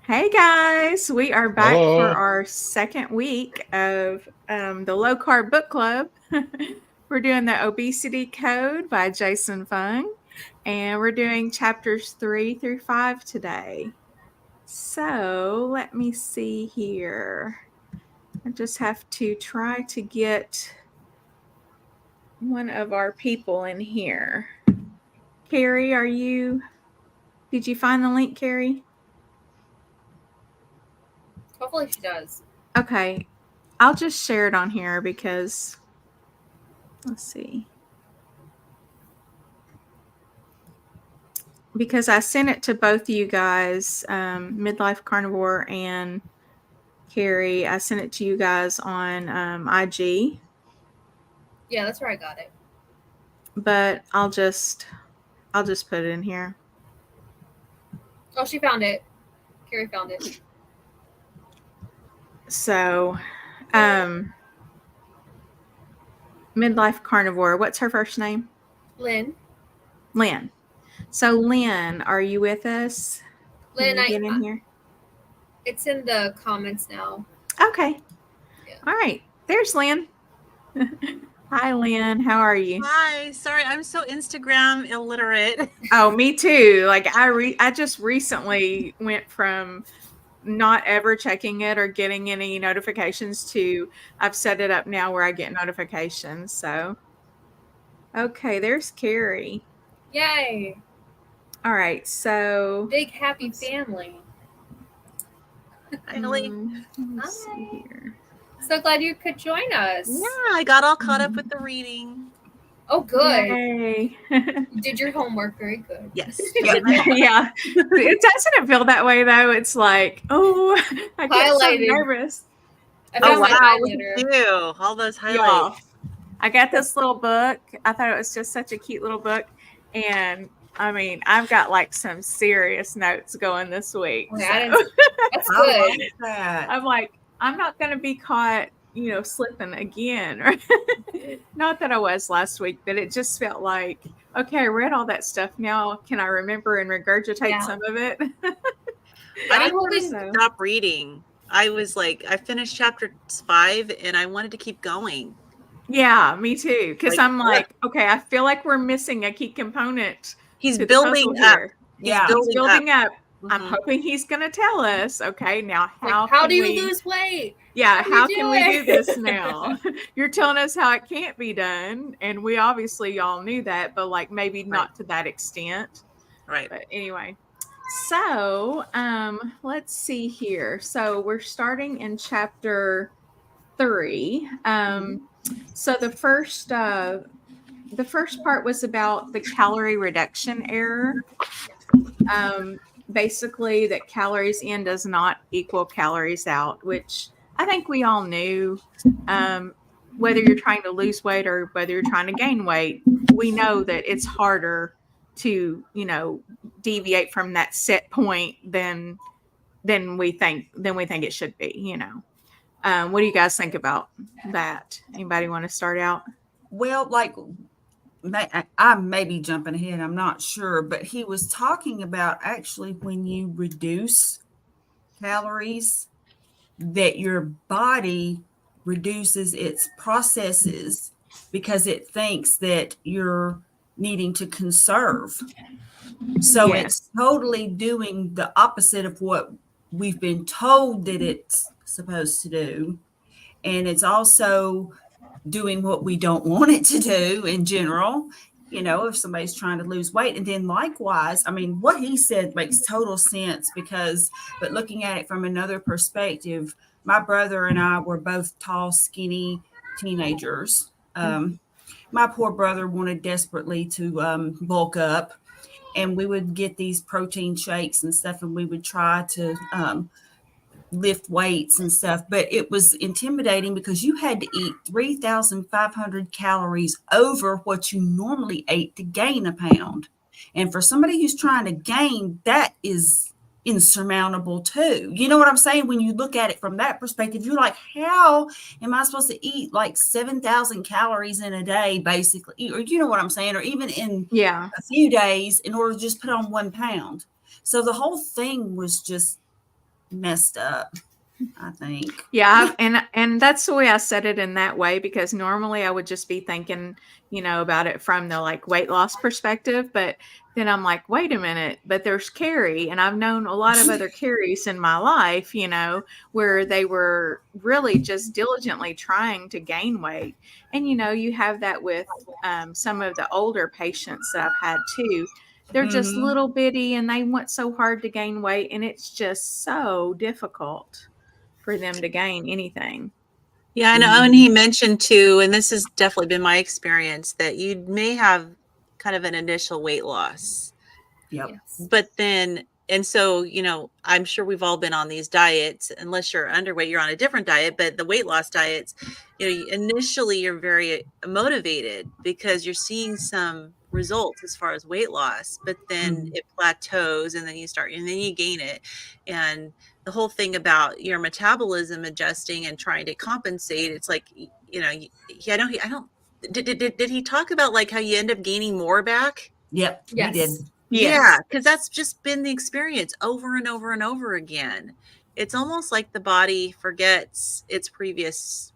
Hey guys, we are back for Hello. our second week of the Low Carb Book Club. We're doing the Obesity Code by Jason Fung, and we're doing chapters 3 through 5 today. So let me see here. I just have to try to get one of our people in here. Carrie, did you find the link, Carrie? Hopefully she does. Okay, I'll just share it on here because let's see. Because I sent it to both you guys, Midlife Carnivore and Carrie. I sent it to you guys on IG, Yeah, that's where I got it. but I'll just put it in here. Oh, she found it. Carrie found it. So, Midlife Carnivore. What's her first name? Lynn. Lynn. So, Lynn, are you with us? Lynn, Can you get in here? It's in the comments now. Okay. Yeah. All right. There's Lynn. Hi, Lynn. How are you? Hi. Sorry, I'm so Instagram illiterate. Oh, me too. Like I just recently went from not ever checking it or getting any notifications to I've set it up now where I get notifications. So, okay, there's Carrie. Yay. All right. So, Big happy family. Finally. Let's see here. So glad you could join us. Yeah, I got all caught up with the reading. Oh, good. Yay. You did your homework very good. Yes. Yeah. It doesn't feel that way though. It's like, oh, I get so Highlighted. nervous. I found my wow, highlighter. look at you. All those highlights. Yeah. I got this little book. I thought it was just such a cute little book. And I mean, I've got like some serious notes going this week. Okay, So. That's good. I'm like, I'm not going to be caught, slipping again. Not that I was last week, but it just felt like, okay, I read all that stuff. Now, can I remember and regurgitate some of it? I didn't stop reading. I was like, I finished chapter 5 and I wanted to keep going. Yeah, me too. Because I'm like, okay, I feel like we're missing a key component. He's building up. He's building up. Mm-hmm. I'm hoping he's going to tell us, okay, now how do you lose weight? Yeah, how can we do this now? You're telling us how it can't be done. And we obviously all knew that, but like maybe not to that extent. Right. But anyway. So, let's see here. So we're starting in chapter 3. So the first part was about the calorie reduction error. Basically, that calories in does not equal calories out, which I think we all knew. Whether you're trying to lose weight or whether you're trying to gain weight, we know that it's harder to, deviate from that set point than we think it should be. What do you guys think about that? Anybody want to start out? Well, like I may be jumping ahead, I'm not sure, but he was talking about actually when you reduce calories, that your body reduces its processes because it thinks that you're needing to conserve. So It's totally doing the opposite of what we've been told that it's supposed to do. And it's also doing what we don't want it to do in general, if somebody's trying to lose weight. And then likewise, I mean, what he said makes total sense but looking at it from another perspective, my brother and I were both tall, skinny teenagers. My poor brother wanted desperately to bulk up, and we would get these protein shakes and stuff, and we would try to lift weights and stuff, but it was intimidating because you had to eat 3,500 calories over what you normally ate to gain a pound. And for somebody who's trying to gain, that is insurmountable too. You know what I'm saying? When you look at it from that perspective, you're like, how am I supposed to eat like 7,000 calories in a day, basically? Or you know what I'm saying? Or even in a few days in order to just put on 1 pound. So the whole thing was just messed up, I think. Yeah, and that's the way I said it in that way, because normally I would just be thinking, about it from the like weight loss perspective, but then I'm like, wait a minute, but there's Carrie, and I've known a lot of other Carries in my life, where they were really just diligently trying to gain weight. And you have that with some of the older patients that I've had too. They're just Mhm. little bitty and they want so hard to gain weight, and it's just so difficult for them to gain anything. Yeah, I know. And he mentioned too, and this has definitely been my experience, that you may have kind of an initial weight loss. Yep. Yes. But then, and so, I'm sure we've all been on these diets. Unless you're underweight, you're on a different diet. But the weight loss diets, initially you're very motivated because you're seeing some results as far as weight loss, but then Mhm. it plateaus and then you gain it. And the whole thing about your metabolism adjusting and trying to compensate, it's like, I don't, did he talk about like how you end up gaining more back? Yep. Yes. He did. Yes. Yeah, because that's just been the experience over and over and over again. It's almost like the body forgets its previous,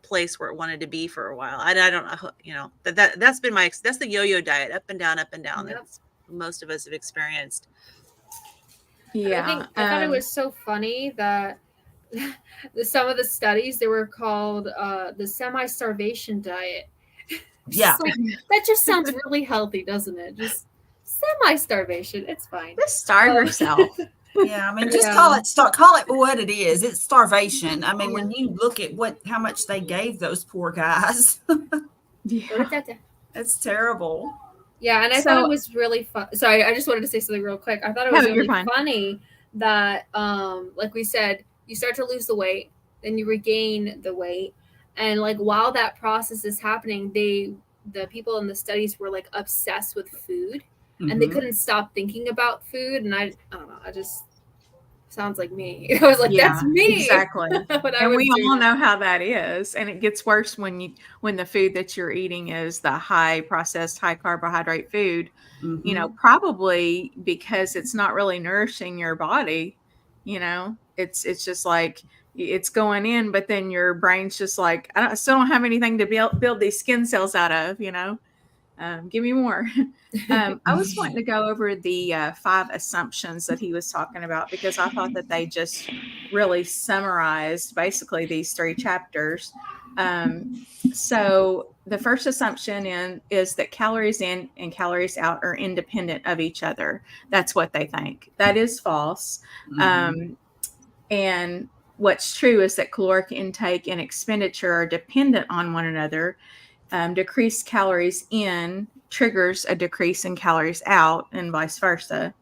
place where it wanted to be for a while. I don't know, that's been that's the yo-yo diet, up and down, up and down. Yep. That's most of us have experienced. Yeah. I thought it was so funny that some of the studies, they were called the semi-starvation diet. Yeah. Like, that just sounds really healthy, doesn't it? Just semi-starvation. It's fine. Just starve yourself. Yeah, I mean, just Yeah. call it what it is. It's starvation. I mean, when you look at how much they gave those poor guys, Yeah. it's terrible. Yeah, and I thought it was really fun. Sorry, I just wanted to say something real quick. I thought it was really funny that, like we said, you start to lose the weight, then you regain the weight, and like while that process is happening, the people in the studies were like obsessed with food, and they couldn't stop thinking about food. And I don't know, I just sounds like me. I was like, that's me. Exactly. And we all know how that is. And it gets worse when the food that you're eating is the high processed, high carbohydrate food, probably because it's not really nourishing your body. It's just like it's going in, but then your brain's just like, I still don't have anything to build these skin cells out of, give me more. I was wanting to go over the 5 assumptions that he was talking about, because I thought that they just really summarized basically these 3 chapters. So the first assumption is that calories in and calories out are independent of each other. That's what they think. That is false. And what's true is that caloric intake and expenditure are dependent on one another. Decreased calories in triggers a decrease in calories out, and vice versa.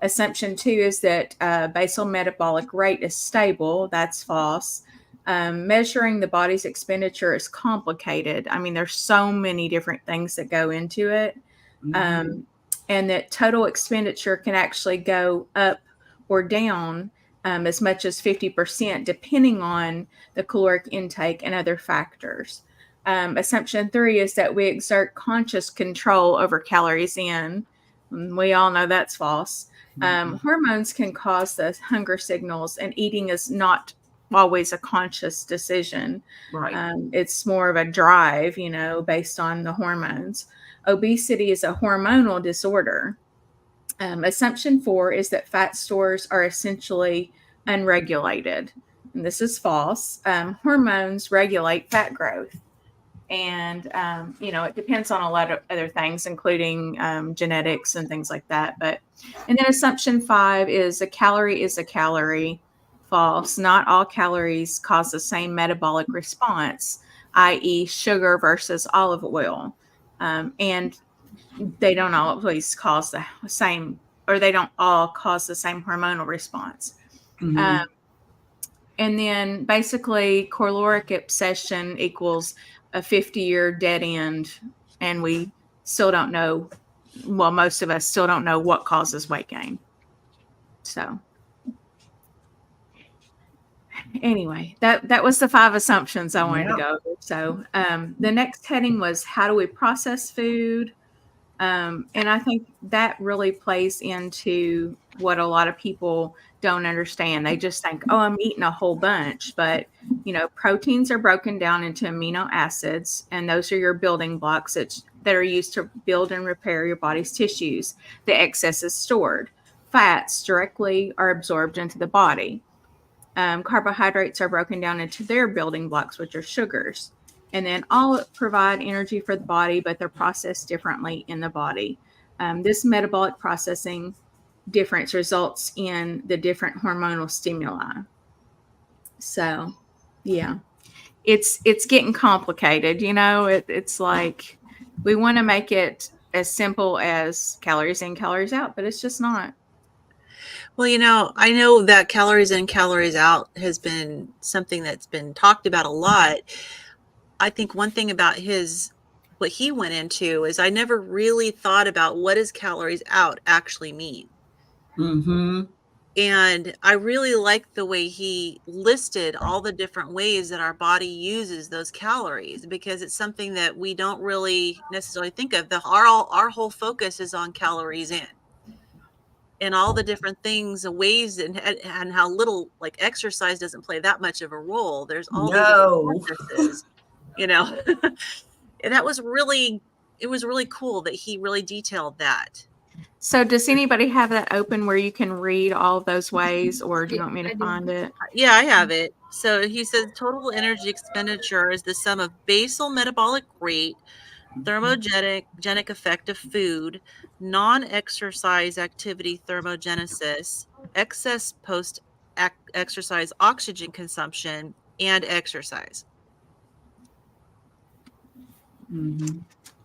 Assumption 2 is that basal metabolic rate is stable. That's false. Measuring the body's expenditure is complicated. I mean, there's so many different things that go into it. And that total expenditure can actually go up or down as much as 50%, depending on the caloric intake and other factors. Assumption 3 is that we exert conscious control over calories in. We all know that's false. Hormones can cause the hunger signals, and eating is not always a conscious decision. Right. It's more of a drive, based on the hormones. Obesity is a hormonal disorder. Assumption 4 is that fat stores are essentially unregulated. And this is false. Hormones regulate fat growth. And, it depends on a lot of other things, including genetics and things like that. And then assumption 5 is a calorie is a calorie. False. Not all calories cause the same metabolic response, i.e. sugar versus olive oil. And they don't always cause the same, or they don't all cause the same hormonal response. And then basically caloric obsession equals a 50-year dead end. And we still don't know, well, most of us still don't know what causes weight gain. So anyway, that was the 5 assumptions I wanted to go over. So the next heading was, how do we process food? And I think that really plays into what a lot of people don't understand. They just think, oh, I'm eating a whole bunch. But, proteins are broken down into amino acids, and those are your building blocks that are used to build and repair your body's tissues. The excess is stored. Fats directly are absorbed into the body. Carbohydrates are broken down into their building blocks, which are sugars. And then all provide energy for the body, but they're processed differently in the body. This metabolic processing difference results in the different hormonal stimuli. So, yeah, it's getting complicated. It's like we want to make it as simple as calories in, calories out, but it's just not. Well, I know that calories in, calories out has been something that's been talked about a lot. I think one thing about what he went into is I never really thought about what does calories out actually mean. Mm-hmm. And I really like the way he listed all the different ways that our body uses those calories, because it's something that we don't really necessarily think of. Our whole focus is on calories in. And all the different things, the ways, and how little like exercise doesn't play that much of a role. There's all these other processes, and it was really cool that he really detailed that. So does anybody have that open where you can read all of those ways, or do you want me to find it? Yeah, I have it. So he says total energy expenditure is the sum of basal metabolic rate, thermogenic effect of food, non-exercise activity thermogenesis, excess post-exercise oxygen consumption, and exercise. Mm-hmm.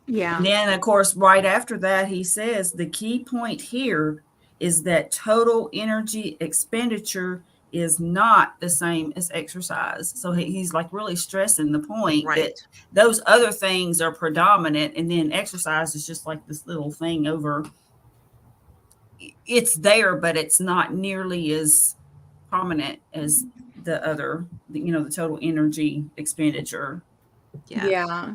Yeah. And then, of course, right after that, he says the key point here is that total energy expenditure is not the same as exercise. So he's like really stressing the point that those other things are predominant, and then exercise is just like this little thing over. It's there, but it's not nearly as prominent as the other, the total energy expenditure. Yeah.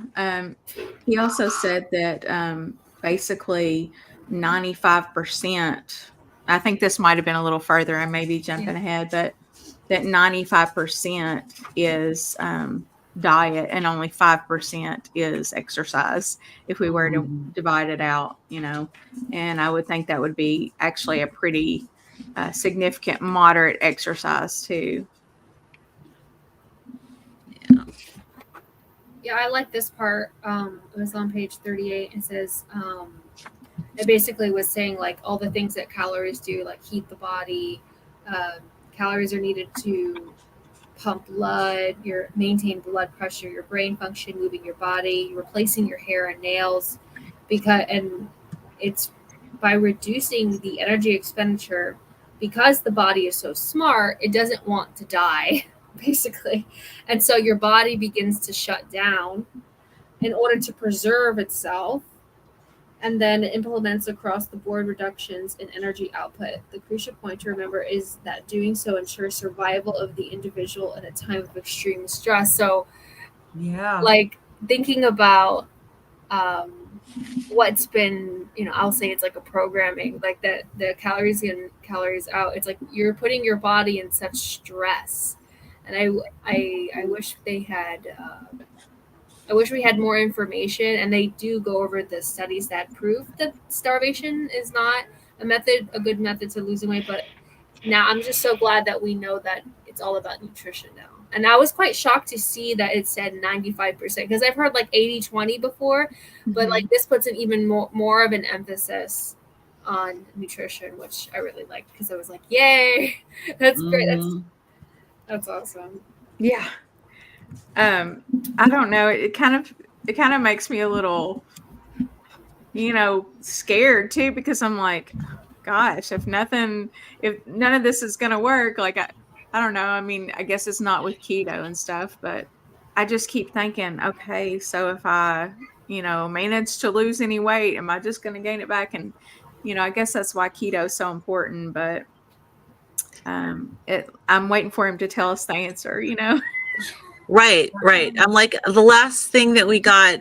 He also said that basically 95%, I think this might have been a little further, I may be jumping ahead, but that 95% is diet and only 5% is exercise if we were to divide it out, and I would think that would be actually a pretty significant moderate exercise too. Yeah, I like this part. It was on page 38. It says, it basically was saying like all the things that calories do, like heat the body. Calories are needed to pump blood, maintain blood pressure, your brain function, moving your body, replacing your hair and nails, and it's by reducing the energy expenditure, because the body is so smart, it doesn't want to die, basically. And so your body begins to shut down in order to preserve itself, and then it implements across the board reductions in energy output. The crucial point to remember is that doing so ensures survival of the individual at a time of extreme stress. So, like thinking about what's been, I'll say it's like a programming, like that the calories in, calories out. It's like you're putting your body in such stress, and I wish they had. I wish we had more information, and they do go over the studies that prove that starvation is not a good method to losing weight. But now I'm just so glad that we know that it's all about nutrition now. And I was quite shocked to see that it said 95%, because I've heard like 80-20 before, but like this puts an even more of an emphasis on nutrition, which I really liked, because I was like, yay, that's great. That's awesome. Yeah. I don't know. It kind of makes me a little, scared too, because I'm like, gosh, if none of this is going to work, like, I don't know. I mean, I guess it's not with keto and stuff, but I just keep thinking, okay, so if I, manage to lose any weight, am I just going to gain it back? And, I guess that's why keto is so important, but I'm waiting for him to tell us the answer, Right. I'm like, the last thing that we got,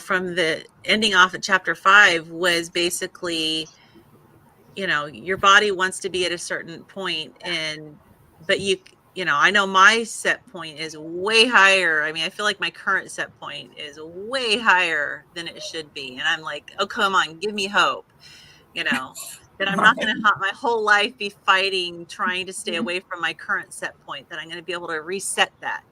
from the ending off at chapter 5 was basically, your body wants to be at a certain point, but I know my set point is way higher. I mean, I feel like my current set point is way higher than it should be. And I'm like, oh, come on, give me hope, that I'm not going to my whole life be fighting, trying to stay away from my current set point, that I'm going to be able to reset that.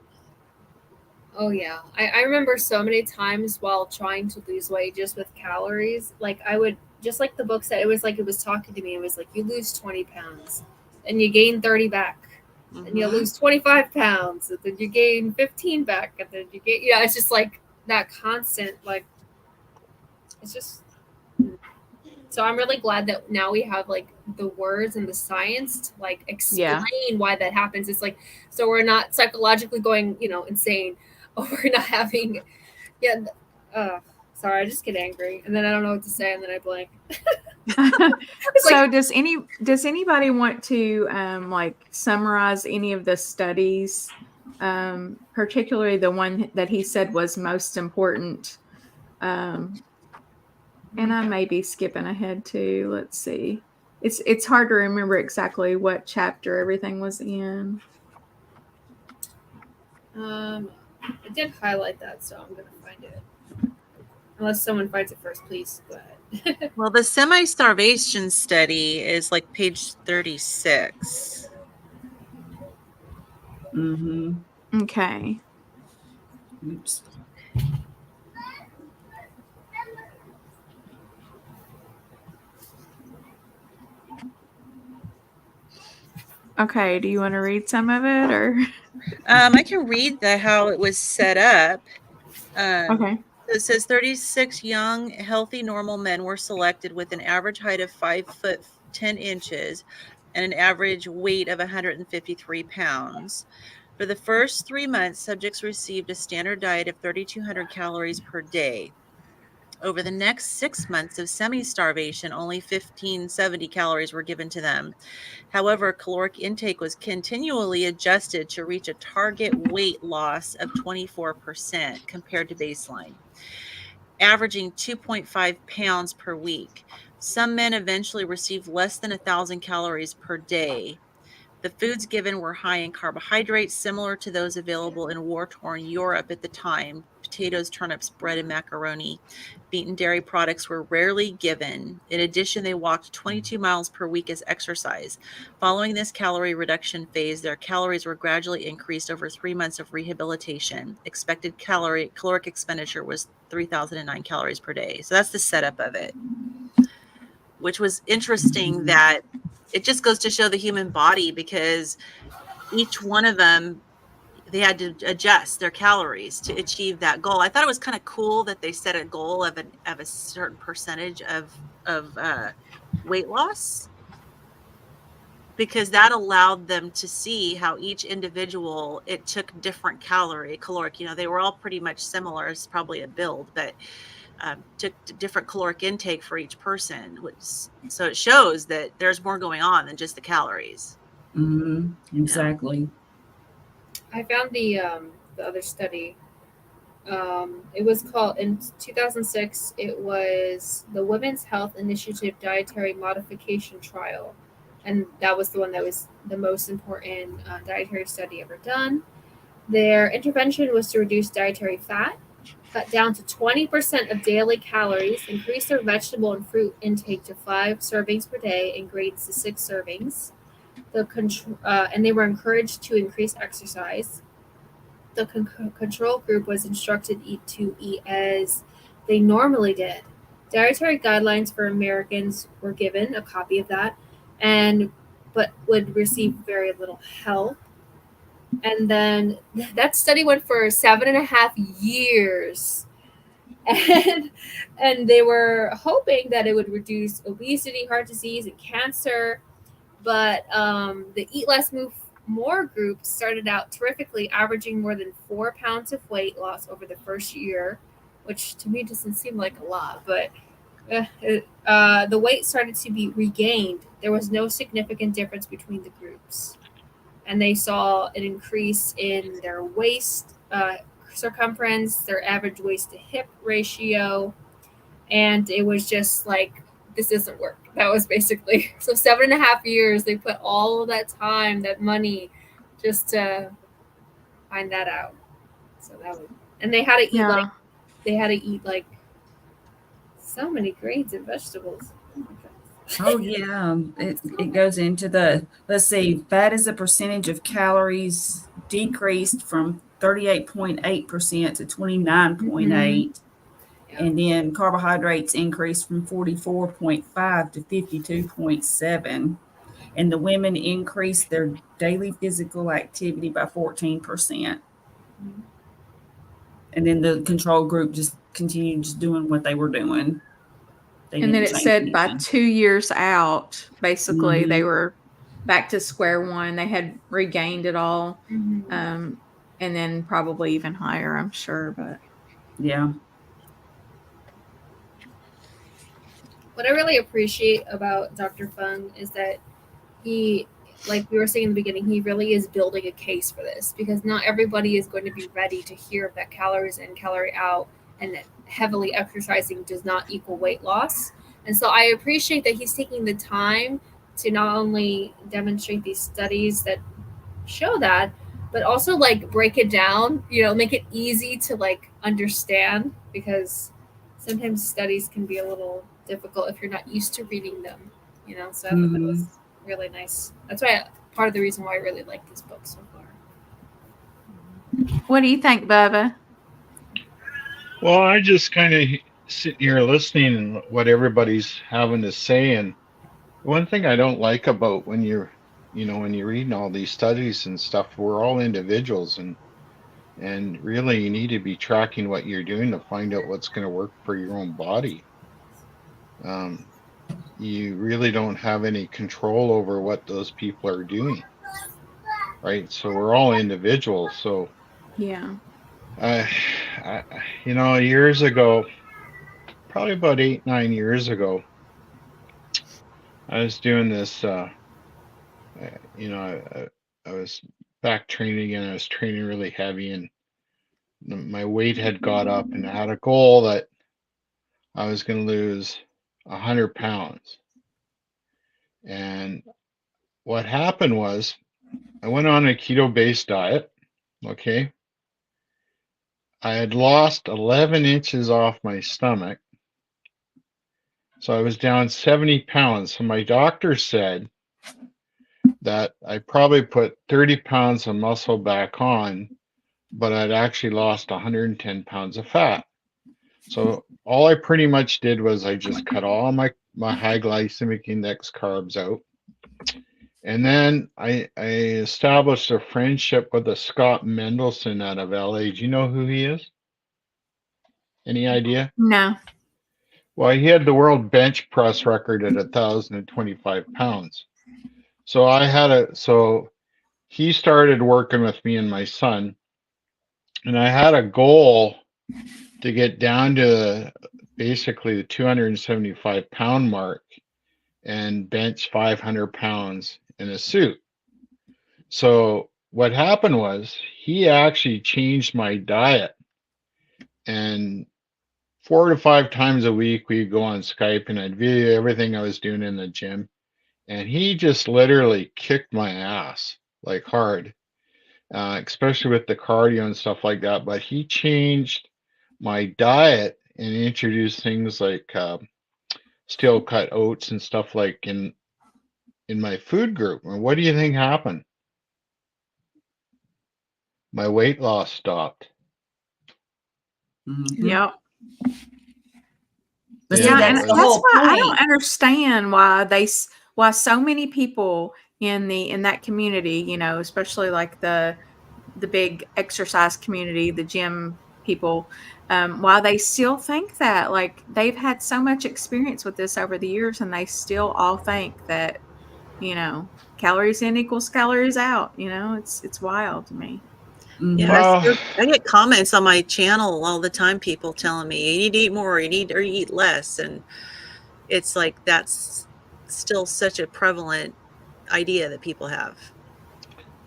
Oh yeah. I remember so many times while trying to lose weight just with calories, like I would, just like the book said, it was like it was talking to me. It was like, you lose 20 pounds and you gain 30 back. Mm-hmm. And you lose 25 pounds and then you gain 15 back and then you gain, it's just like that constant, like, it's just. So I'm really glad that now we have like the words and the science to like explain why that happens. It's like, so we're not psychologically going, insane, or we're not having, sorry, I just get angry and then I don't know what to say and then I blank. So does anybody want to like summarize any of the studies, particularly the one that he said was most important? And I may be skipping ahead too. Let's see. It's hard to remember exactly what chapter everything was in. I did highlight that, so I'm going to find it. Unless someone finds it first, please go ahead. Well, the semi-starvation study is like page 36. Mm-hmm. Okay. Oops. Okay, do you want to read some of it, or? I can read how it was set up. Okay. It says 36 young, healthy, normal men were selected with an average height of 5 foot 10 inches and an average weight of 153 pounds. For the first 3 months, subjects received a standard diet of 3,200 calories per day. Over the next 6 months of semi-starvation, only 1,570 calories were given to them. However, caloric intake was continually adjusted to reach a target weight loss of 24% compared to baseline, averaging 2.5 pounds per week. Some men eventually received less than 1,000 calories per day. The foods given were high in carbohydrates, similar to those available in war-torn Europe at the time: potatoes, turnips, bread, and macaroni. Meat and dairy products were rarely given. In addition, they walked 22 miles per week as exercise. Following this calorie reduction phase, their calories were gradually increased over 3 months of rehabilitation. Expected caloric expenditure was 3,009 calories per day. So that's the setup of it, which was interesting. That it just goes to show the human body, because each one of them, they had to adjust their calories to achieve that goal. I thought it was kind of cool that they set a goal of a certain percentage of weight loss, because that allowed them to see how each individual, it took different caloric, they were all pretty much similar. It's probably a build, but took different caloric intake for each person, so it shows that there's more going on than just the calories. Mm-hmm. Exactly. I found the other study. It was called, in 2006, it was the Women's Health Initiative Dietary Modification Trial, and that was the one that was the most important dietary study ever done. Their intervention was to reduce dietary fat, cut down to 20% of daily calories, increase their vegetable and fruit intake to 5 servings per day and grades to 6 servings. And they were encouraged to increase exercise. The control group was instructed to eat as they normally did. Dietary guidelines for Americans were given, a copy of that, but would receive very little help. And then that study went for 7.5 years. And they were hoping that it would reduce obesity, heart disease, and cancer. But the Eat Less, Move More group started out terrifically, averaging more than 4 pounds of weight loss over the first year, which to me doesn't seem like a lot. But the weight started to be regained. There was no significant difference between the groups. And they saw an increase in their waist circumference, their average waist to hip ratio, and it was just like, this doesn't work. That was basically so 7.5 years. They put all of that time, that money, just to find that out. So that was, and they had to eat like so many grains and vegetables. Oh yeah, it goes into the, let's see, fat as a percentage of calories decreased from 38.8% to 29.8, and then carbohydrates increased from 44.5 to 52.7, and the women increased their daily physical activity by 14%, and then the control group just continued just doing what they were doing. And then it said by 2 years out, basically, they were back to square one. They had regained it all. And then probably even higher, I'm sure. But yeah. What I really appreciate about Dr. Fung is that he, like we were saying in the beginning, he really is building a case for this, because not everybody is going to be ready to hear that calories in, calorie out, and that heavily exercising does not equal weight loss. And so I appreciate that he's taking the time to not only demonstrate these studies that show that, but also like break it down, make it easy to like understand, because sometimes studies can be a little difficult if you're not used to reading them, so I thought that was really nice. That's why part of the reason why I really like this book so far. What do you think, Bubba? Well, I just kind of sitting here listening and what everybody's having to say, and one thing I don't like about when you're reading all these studies and stuff, we're all individuals, and really you need to be tracking what you're doing to find out what's going to work for your own body. You really don't have any control over what those people are doing, right? So we're all individuals. So yeah, years ago, probably about 8-9 years ago, I was doing this. I was back training again. I was training really heavy, and my weight had got up, and I had a goal that I was going to lose 100 pounds. And what happened was I went on a keto-based diet. Okay. I had lost 11 inches off my stomach. So I was down 70 pounds. So my doctor said that I probably put 30 pounds of muscle back on, but I'd actually lost 110 pounds of fat. So all I pretty much did was I just cut all my high glycemic index carbs out. And then I established a friendship with a Scott Mendelson out of LA. Do you know who he is? Any idea? No. Well, he had the world bench press record at 1,025 pounds. So he started working with me and my son, and I had a goal to get down to basically the 275 pound mark and bench 500 pounds in a suit. So what happened was he actually changed my diet, and 4 to 5 times a week we'd go on Skype and I'd video everything I was doing in the gym, and he just literally kicked my ass like hard, especially with the cardio and stuff like that. But he changed my diet and introduced things like steel cut oats and stuff like in my food group. And what do you think happened? My weight loss stopped. Yep. Yeah, and that's why I don't understand why so many people in that community, especially like the big exercise community, the gym people, why they still think that. Like, they've had so much experience with this over the years, and they still all think that, calories in equals calories out. It's wild to me. Yeah, I get comments on my channel all the time, people telling me you need to eat more, you need to eat less, and it's like that's still such a prevalent idea that people have.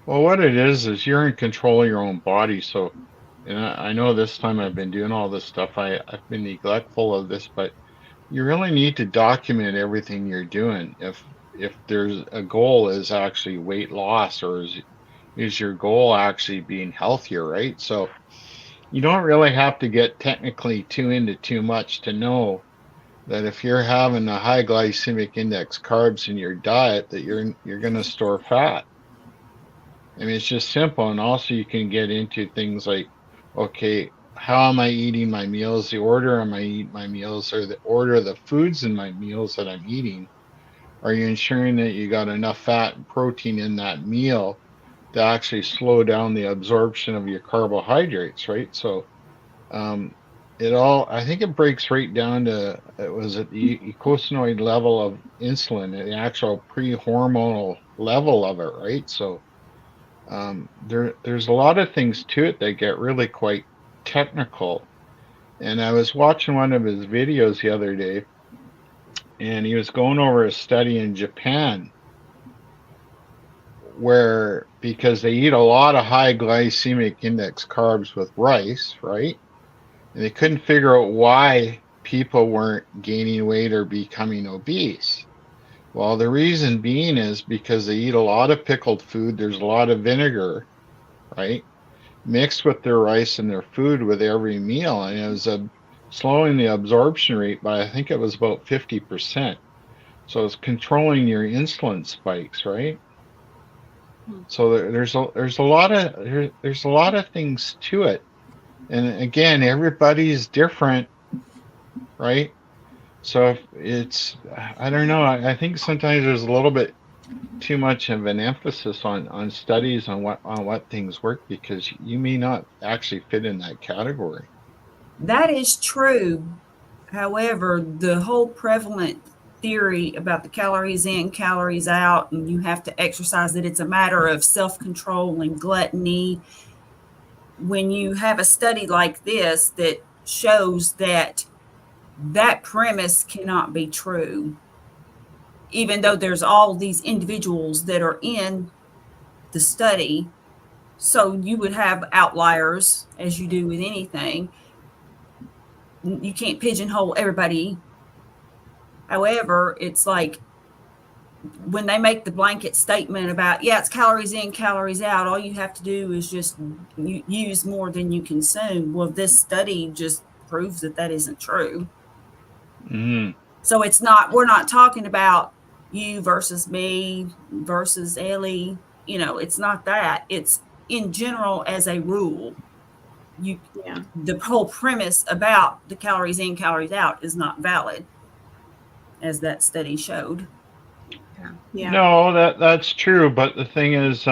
Well, what it is you're in control of your own body. So And I know this time I've been doing all this stuff. I've been neglectful of this, but you really need to document everything you're doing. If there's a goal is actually weight loss, or is your goal actually being healthier, right? So you don't really have to get technically too much to know that if you're having a high glycemic index carbs in your diet, that you're going to store fat. I mean, it's just simple. And also you can get into things like, okay, how am I eating my meals? The order am I eating my meals, or the order of the foods in my meals that I'm eating? Are you ensuring that you got enough fat and protein in that meal to actually slow down the absorption of your carbohydrates, right? So I think it breaks right down to, it was at the eicosanoid level of insulin, the actual pre-hormonal level of it, right? So there's a lot of things to it that get really quite technical. And I was watching one of his videos the other day, and he was going over a study in Japan where, because they eat a lot of high glycemic index carbs with rice, right? And they couldn't figure out why people weren't gaining weight or becoming obese. Well, the reason being is because they eat a lot of pickled food. There's a lot of vinegar, right, mixed with their rice and their food with every meal. And it was slowing the absorption rate by, I think it was about 50%. So it's controlling your insulin spikes, right? So there's a lot of things to it. And again, everybody's different, right? So if it's, I don't know, I think sometimes there's a little bit too much of an emphasis on studies on what things work, because you may not actually fit in that category. That is true. However, the whole prevalent theory about the calories in, calories out, and you have to exercise, that it's a matter of self-control and gluttony. When you have a study like this that shows that that premise cannot be true, even though there's all these individuals that are in the study. So you would have outliers, as you do with anything. You can't pigeonhole everybody. However, it's like when they make the blanket statement about, yeah, it's calories in, calories out, all you have to do is just use more than you consume. Well, this study just proves that that isn't true. Mm-hmm. So it's not, we're not talking about you versus me versus Ellie. You know, it's not that. It's in general as a rule. The whole premise about the calories in, calories out is not valid, as that study showed. Yeah. No, that's true. But the thing is,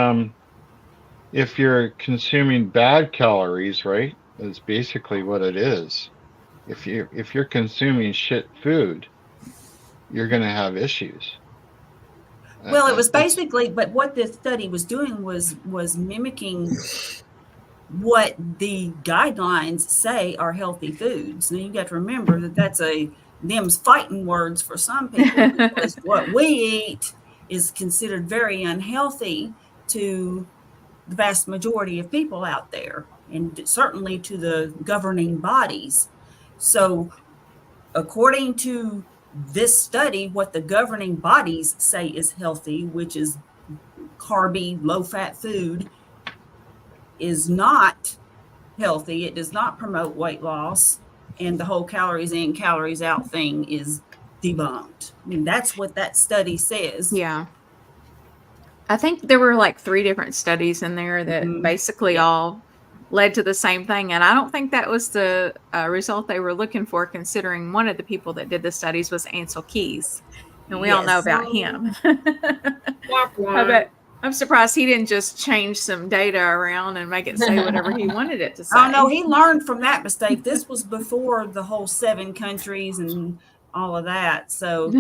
if you're consuming bad calories, right, that's basically what it is. If you're consuming shit food, you're going to have issues. Well, it was basically, but what this study was doing was mimicking what the guidelines say are healthy foods. Now you got to remember that that's them's fighting words for some people, because what we eat is considered very unhealthy to the vast majority of people out there, and certainly to the governing bodies. So according to this study, what the governing bodies say is healthy, which is carby, low-fat food, is not healthy. It does not promote weight loss, and the whole calories in, calories out thing is debunked. I mean, that's what that study says. Yeah. I think there were like 3 different studies in there that basically all led to the same thing. And I don't think that was the result they were looking for, considering one of the people that did the studies was Ansel Keys. And we all know about him. I'm surprised he didn't just change some data around and make it say whatever he wanted it to say. Oh, no, he learned from that mistake. This was before the whole 7 countries and all of that. So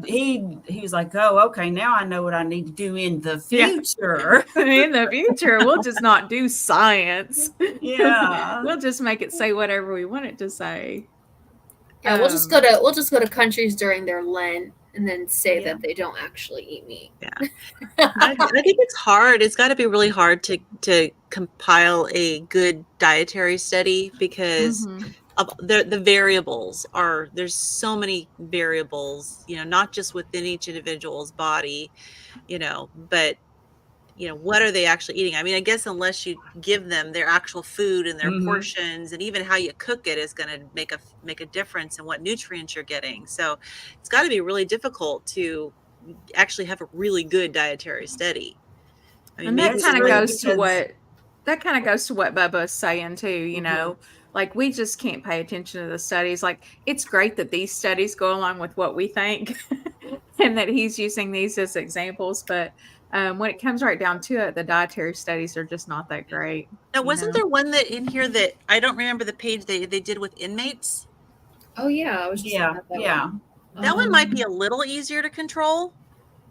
he was like, oh, okay, now I know what I need to do in the future. Yeah. In the future, we'll just not do science. Yeah. We'll just make it say whatever we want it to say. Yeah, we'll just go to countries during their Lent and then say that they don't actually eat meat. Yeah. I think it's hard. It's got to be really hard to compile a good dietary study, because of the variables there's so many variables, not just within each individual's body, but what are they actually eating? I mean, I guess unless you give them their actual food and their portions, and even how you cook it is going to make a difference in what nutrients you're getting. So it's got to be really difficult to actually have a really good dietary study. I mean, and that kind of goes to what Bubba's saying too. Like, we just can't pay attention to the studies. Like, it's great that these studies go along with what we think and that he's using these as examples, but when it comes right down to it, the dietary studies are just not that great. Now, wasn't there one that in here that I don't remember the page they did with inmates? Oh yeah, I was just yeah. That one might be a little easier to control.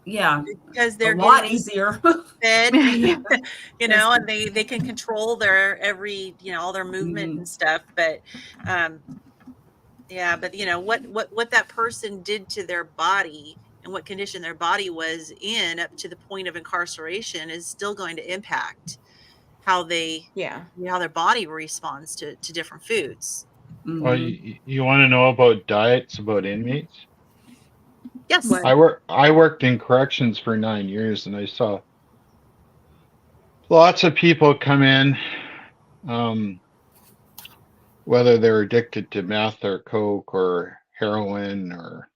Yeah, because they're a lot easier. Fed, and they can control their every, all their movement and stuff. But what that person did to their body and what condition their body was in up to the point of incarceration is still going to impact how their body responds to different foods. Well, you want to know about diets about inmates? Yes. I worked in corrections for 9 years, and I saw lots of people come in, whether they're addicted to meth or coke or heroin or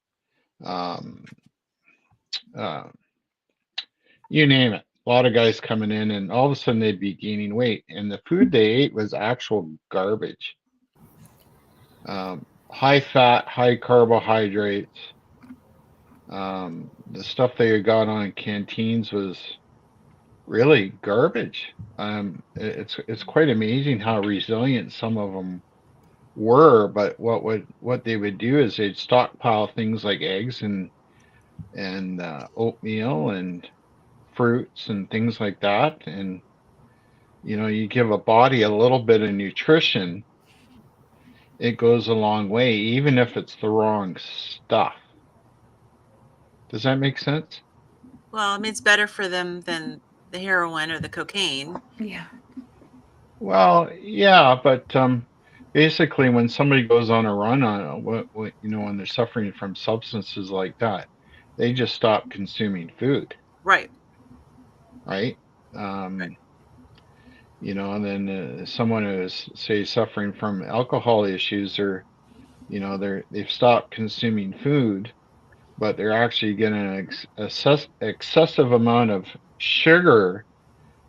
you name it. A lot of guys coming in, and all of a sudden they'd be gaining weight, and the food they ate was actual garbage. High fat, high carbohydrates. The stuff they got on canteens was really garbage. It's quite amazing how resilient some of them were, but what they would do is they'd stockpile things like eggs and oatmeal and fruits and things like that, and you give a body a little bit of nutrition, it goes a long way, even if it's the wrong stuff. Does that make sense? Well, I mean, it's better for them than the heroin or the cocaine. Yeah. Well, yeah, but basically, when somebody goes on a run on when they're suffering from substances like that, they just stop consuming food. Right. Right. And then someone who's, say, suffering from alcohol issues, or they've stopped consuming food, but they're actually getting an excessive amount of sugar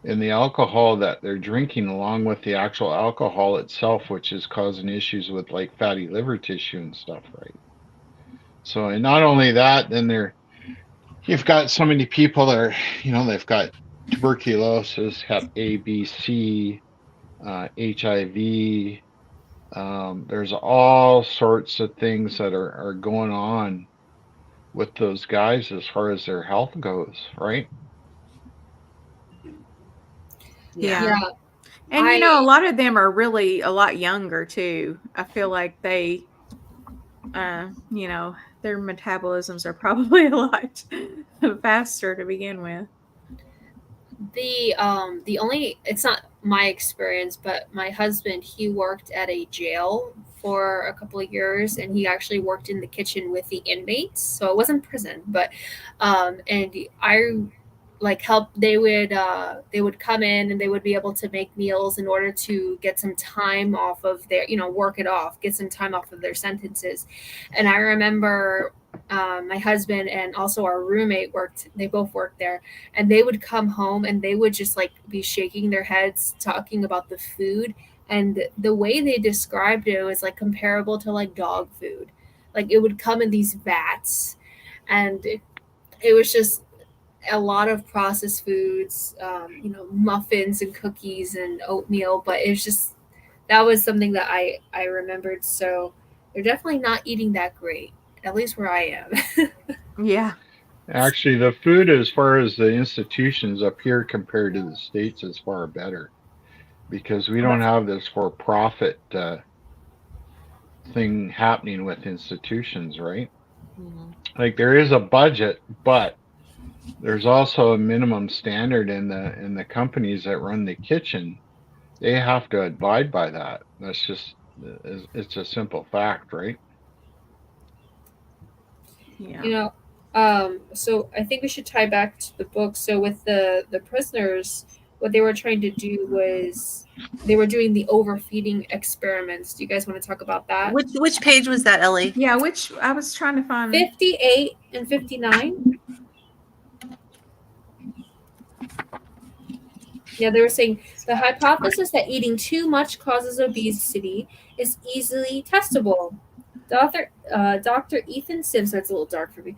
in the alcohol that they're drinking, along with the actual alcohol itself, which is causing issues with like fatty liver tissue and stuff, right? So, and not only that, then you've got so many people that are, they've got tuberculosis, Hep A, B, C, HIV. There's all sorts of things that are going on with those guys as far as their health goes, right? Yeah. And a lot of them are really a lot younger too. I feel like they their metabolisms are probably a lot faster to begin with. The only, it's not my experience, but my husband, he worked at a jail for a couple of years, and he actually worked in the kitchen with the inmates. So it wasn't prison, but and I like help. They would come in and they would be able to make meals in order to get some time off of their, work it off, get some time off of their sentences. And I remember my husband and also our roommate they both worked there, and they would come home and they would just like be shaking their heads talking about the food, and the way they described it was like comparable to like dog food. Like, it would come in these vats, and it was just a lot of processed foods, muffins and cookies and oatmeal, but it's just, that was something that I remembered. So they're definitely not eating that great, at least where I am. Yeah. Actually, the food as far as the institutions up here compared to the States is far better, because we don't have this for-profit thing happening with institutions, right? Mm-hmm. Like, there is a budget, but there's also a minimum standard in the companies that run the kitchen they have to abide by that. That's just, it's a simple fact, right? Yeah. So I think we should tie back to the book. So with the prisoners, what they were trying to do was they were doing the overfeeding experiments. Do you guys want to talk about that? Which page was that, Ellie? Yeah, which I was trying to find. 58 and 59. Yeah, they were saying the hypothesis that eating too much causes obesity is easily testable. Dr. Ethan Sims, that's a little dark for me.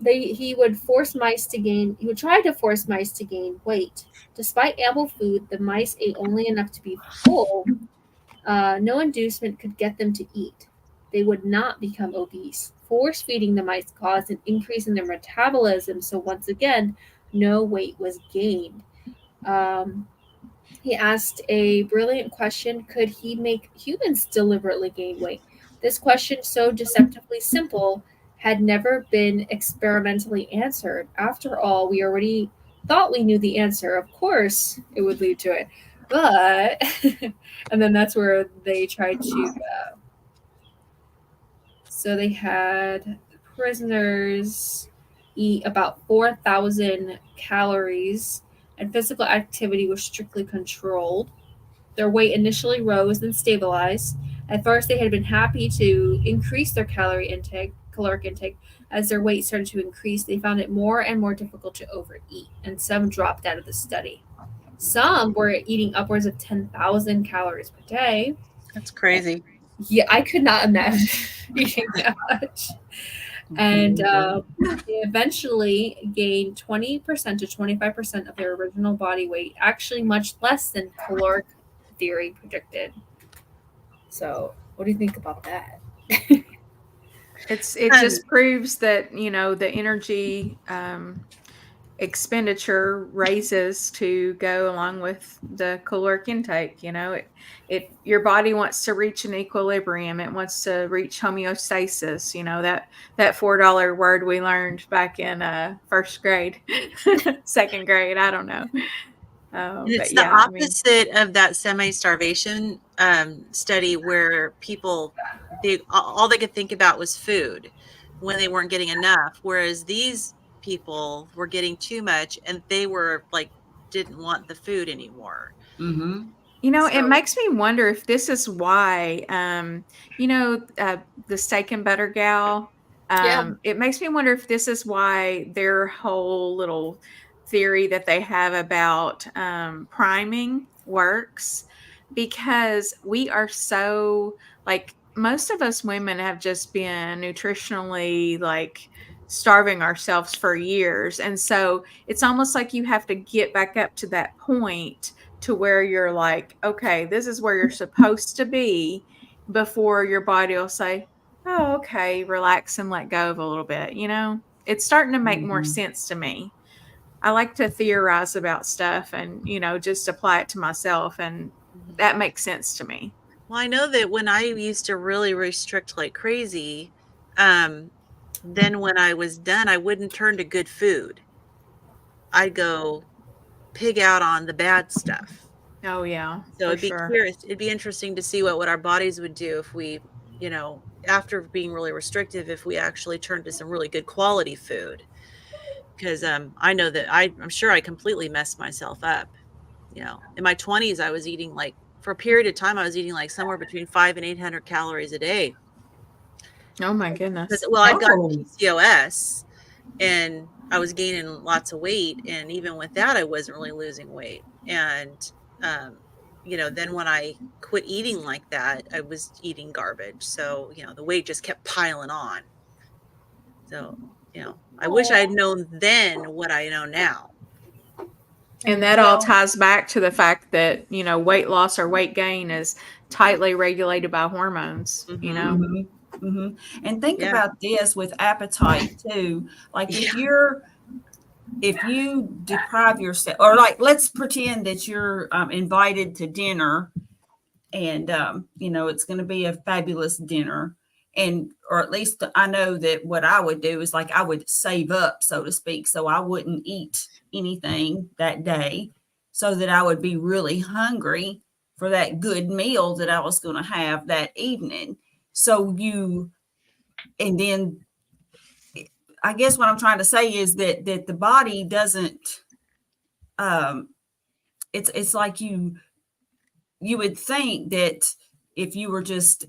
He would he would try to force mice to gain weight. Despite ample food, the mice ate only enough to be full. No inducement could get them to eat. They would not become obese. Force feeding the mice caused an increase in their metabolism, so once again, no weight was gained. Um, he asked a brilliant question: could he make humans deliberately gain weight? This question, so deceptively simple, had never been experimentally answered. After all, we already thought we knew the answer. Of course, it would lead to it. But, and then that's where they tried to. So they had prisoners eat about 4,000 calories, and physical activity was strictly controlled. Their weight initially rose and stabilized. At first, they had been happy to increase their caloric intake. As their weight started to increase, they found it more and more difficult to overeat, and some dropped out of the study. Some were eating upwards of 10,000 calories per day. That's crazy. Yeah, I could not imagine eating that much. And they eventually gained 20% to 25% of their original body weight, actually much less than caloric theory predicted. So, what do you think about that? It just proves that, the energy expenditure raises to go along with the caloric intake. Your body wants to reach an equilibrium. It wants to reach homeostasis. That $4 word we learned back in first grade, second grade. I don't know. It's the opposite of that semi-starvation study where people, all they could think about was food when they weren't getting enough, whereas these people were getting too much and they were like didn't want the food anymore. Mm-hmm. It makes me wonder if this is why, the steak and butter gal. It makes me wonder if this is why their whole little theory that they have about priming works, because we are so, like, most of us women have just been nutritionally, like, starving ourselves for years. And so it's almost like you have to get back up to that point to where you're like, okay, this is where you're supposed to be, before your body will say, oh, okay, relax and let go of a little bit. It's starting to make more sense to me. I like to theorize about stuff and, just apply it to myself. And that makes sense to me. Well, I know that when I used to really restrict like crazy, then when I was done, I wouldn't turn to good food. I'd go pig out on the bad stuff. Oh yeah. So it'd be interesting to see what our bodies would do if we, after being really restrictive, if we actually turned to some really good quality food. Because I know that I'm sure I completely messed myself up. In my 20s, I was eating for a period of time, I was eating somewhere between 500 and 800 calories a day. Oh my goodness. Well, I'd got PCOS and I was gaining lots of weight. And even with that, I wasn't really losing weight. And, then when I quit eating like that, I was eating garbage. So, the weight just kept piling on. So, I wish I had known then what I know now. And that all ties back to the fact that, weight loss or weight gain is tightly regulated by hormones, Mm-hmm. Mm-hmm. And think about this with appetite too. Like if you deprive yourself, or let's pretend that you're invited to dinner and, it's going to be a fabulous dinner. Or at least I know that what I would do is I would save up, so to speak. So I wouldn't eat anything that day. so that I would be really hungry for that good meal that I was going to have that evening. So and then I guess what I'm trying to say is that the body doesn't, it's like you would think that if you were just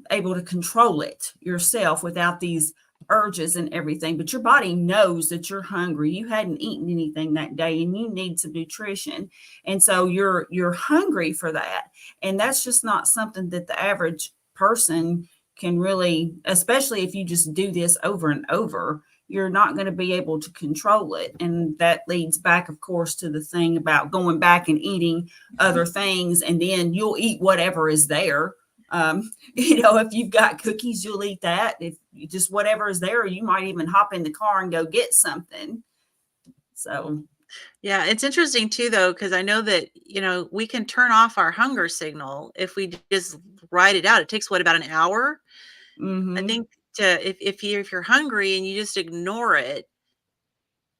able to control it yourself without these urges and everything, but your body knows that you're hungry, you hadn't eaten anything that day, and you need some nutrition, and so you're hungry for that. And that's just not something that the average person can really, especially if you just do this over and over, you're not going to be able to control it. And that leads back, of course, to the thing about going back and eating other things, and then you'll eat whatever is there. If you've got cookies, you'll eat that. If you just whatever is there, you might even hop in the car and go get something. So, yeah, it's interesting too, though, because I know that, we can turn off our hunger signal if we just write it out. It takes about an hour. I think if you're hungry and you just ignore it,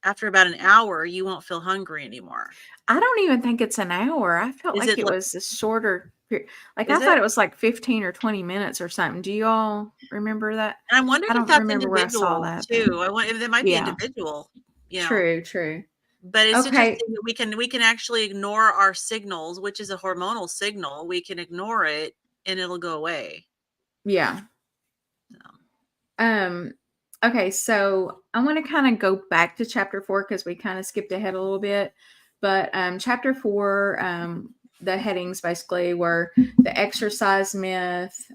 after about an hour, you won't feel hungry anymore. I don't even think it's an hour. I felt like it was a shorter period. Like I thought it was like 15 or 20 minutes or something. Do you all remember that? And I'm wondering if that's individual too. If it might be individual. True. But it's interesting that we can actually ignore our signals, which is a hormonal signal. We can ignore it and it'll go away. Yeah. Okay, so I want to kind of go back to chapter 4 because we kind of skipped ahead a little bit. But chapter 4, the headings basically were the exercise myth.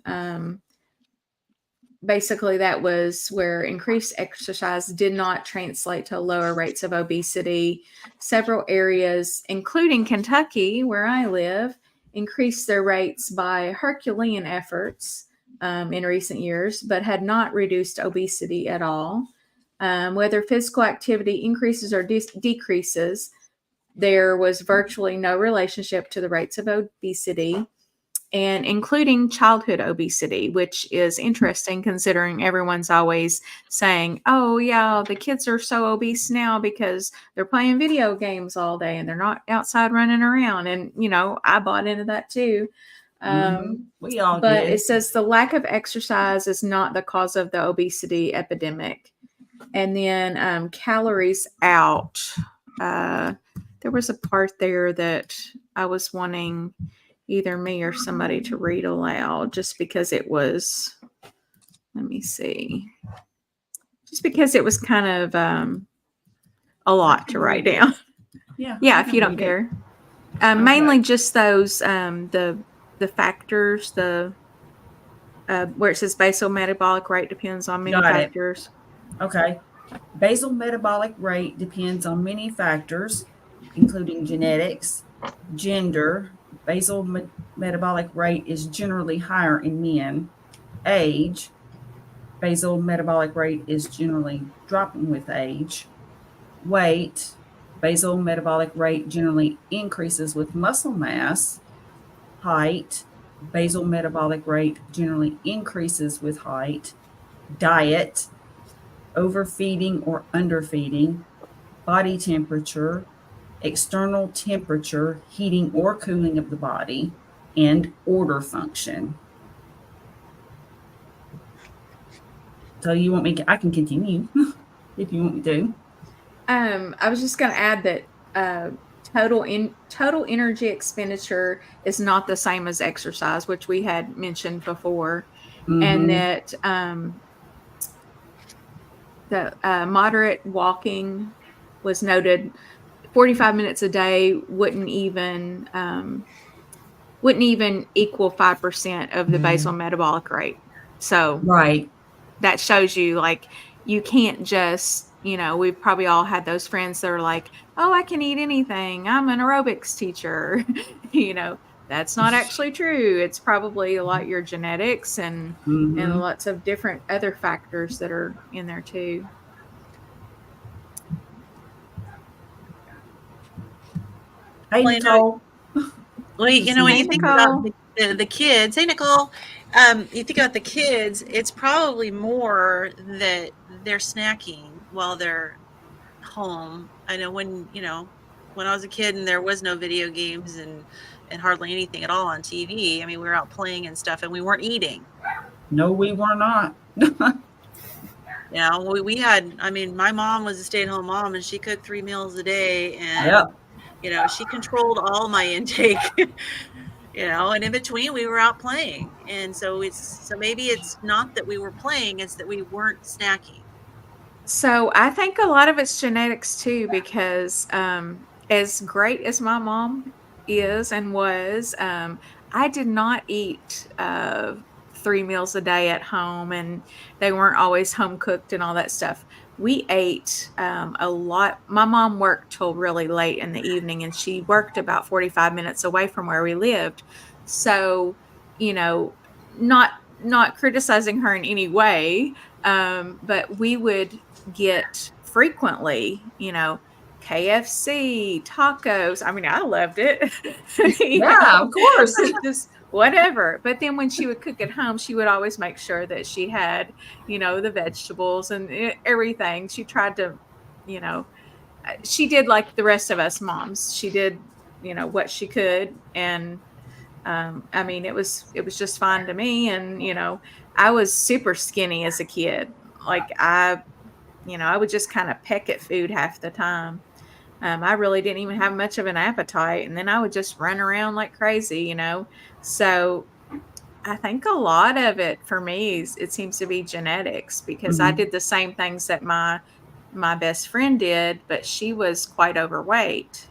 Basically, that was where increased exercise did not translate to lower rates of obesity. Several areas, including Kentucky, where I live, increased their rates by Herculean efforts in recent years, but had not reduced obesity at all. Whether physical activity increases or decreases, there was virtually no relationship to the rates of obesity, and including childhood obesity, which is interesting considering everyone's always saying, oh, yeah, the kids are so obese now because they're playing video games all day and they're not outside running around. And, I bought into that too. We all but did. It says the lack of exercise is not the cause of the obesity epidemic. And then calories out. There was a part there that I was wanting either me or somebody to read aloud just because it was, let me see, just because it was kind of a lot to write down. Yeah, if you don't care. Mainly just those, the factors, where it says basal metabolic rate depends on many factors. Okay. Basal metabolic rate depends on many factors, including genetics, gender. Basal metabolic rate is generally higher in men. Age. Basal metabolic rate is generally dropping with age. Weight. Basal metabolic rate generally increases with muscle mass. Height. Basal metabolic rate generally increases with height. Diet. Overfeeding or underfeeding. Body temperature. External temperature, heating or cooling of the body, and order function. So you want me? I can continue if you want me to. I was just going to add that total energy expenditure is not the same as exercise, which we had mentioned before, and that the moderate walking was noted. 45 minutes a day wouldn't even equal 5% of the basal metabolic rate. So that shows you, like, you can't just, we've probably all had those friends that are like, oh, I can eat anything, I'm an aerobics teacher. That's not actually true. It's probably a lot your genetics and lots of different other factors that are in there too. Hey, Nicole. When you think about the kids, hey, Nicole, you think about the kids, it's probably more that they're snacking while they're home. I know when, when I was a kid and there was no video games and hardly anything at all on TV. I mean, we were out playing and stuff, and we weren't eating. No, we were not. You know, we had, I mean, my mom was a stay-at-home mom, and she cooked 3 meals a day, and you know, she controlled all my intake. You know, and in between we were out playing. And so maybe it's not that we were playing, it's that we weren't snacking. So I think a lot of it's genetics too, because as great as my mom is and was, I did not eat 3 meals a day at home, and they weren't always home cooked and all that stuff. We ate a lot. My mom worked till really late in the evening, and she worked about 45 minutes away from where we lived. So, you know, not criticizing her in any way, but we would get frequently, KFC, tacos. I mean, I loved it. Of course. Just whatever. But then when she would cook at home, she would always make sure that she had, the vegetables and everything. She tried to, she did like the rest of us moms. She did, what she could. And I mean, it was just fine to me. And, I was super skinny as a kid. Like I would just kind of peck at food half the time. I really didn't even have much of an appetite. And then I would just run around like crazy, So I think a lot of it for me it seems to be genetics, because I did the same things that my best friend did, but she was quite overweight,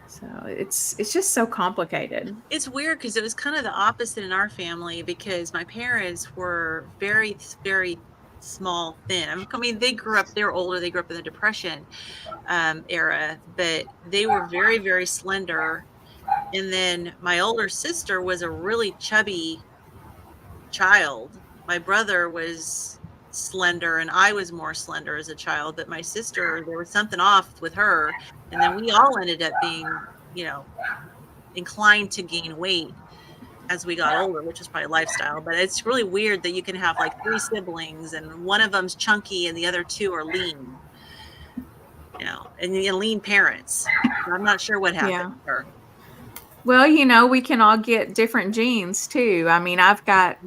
So it's just so complicated. It's weird because it was kind of the opposite in our family, because my parents were very, very small, thin. I mean, they were older, they grew up in the Depression era, but they were very, very slender. And then my older sister was a really chubby child. My brother was slender, and I was more slender as a child, but my sister, there was something off with her. And then we all ended up being, inclined to gain weight as we got older, which is probably lifestyle. But it's really weird that you can have like 3 siblings and one of them's chunky and the other 2 are lean, and lean parents. I'm not sure what happened to her. Well, we can all get different genes too. I mean, I've got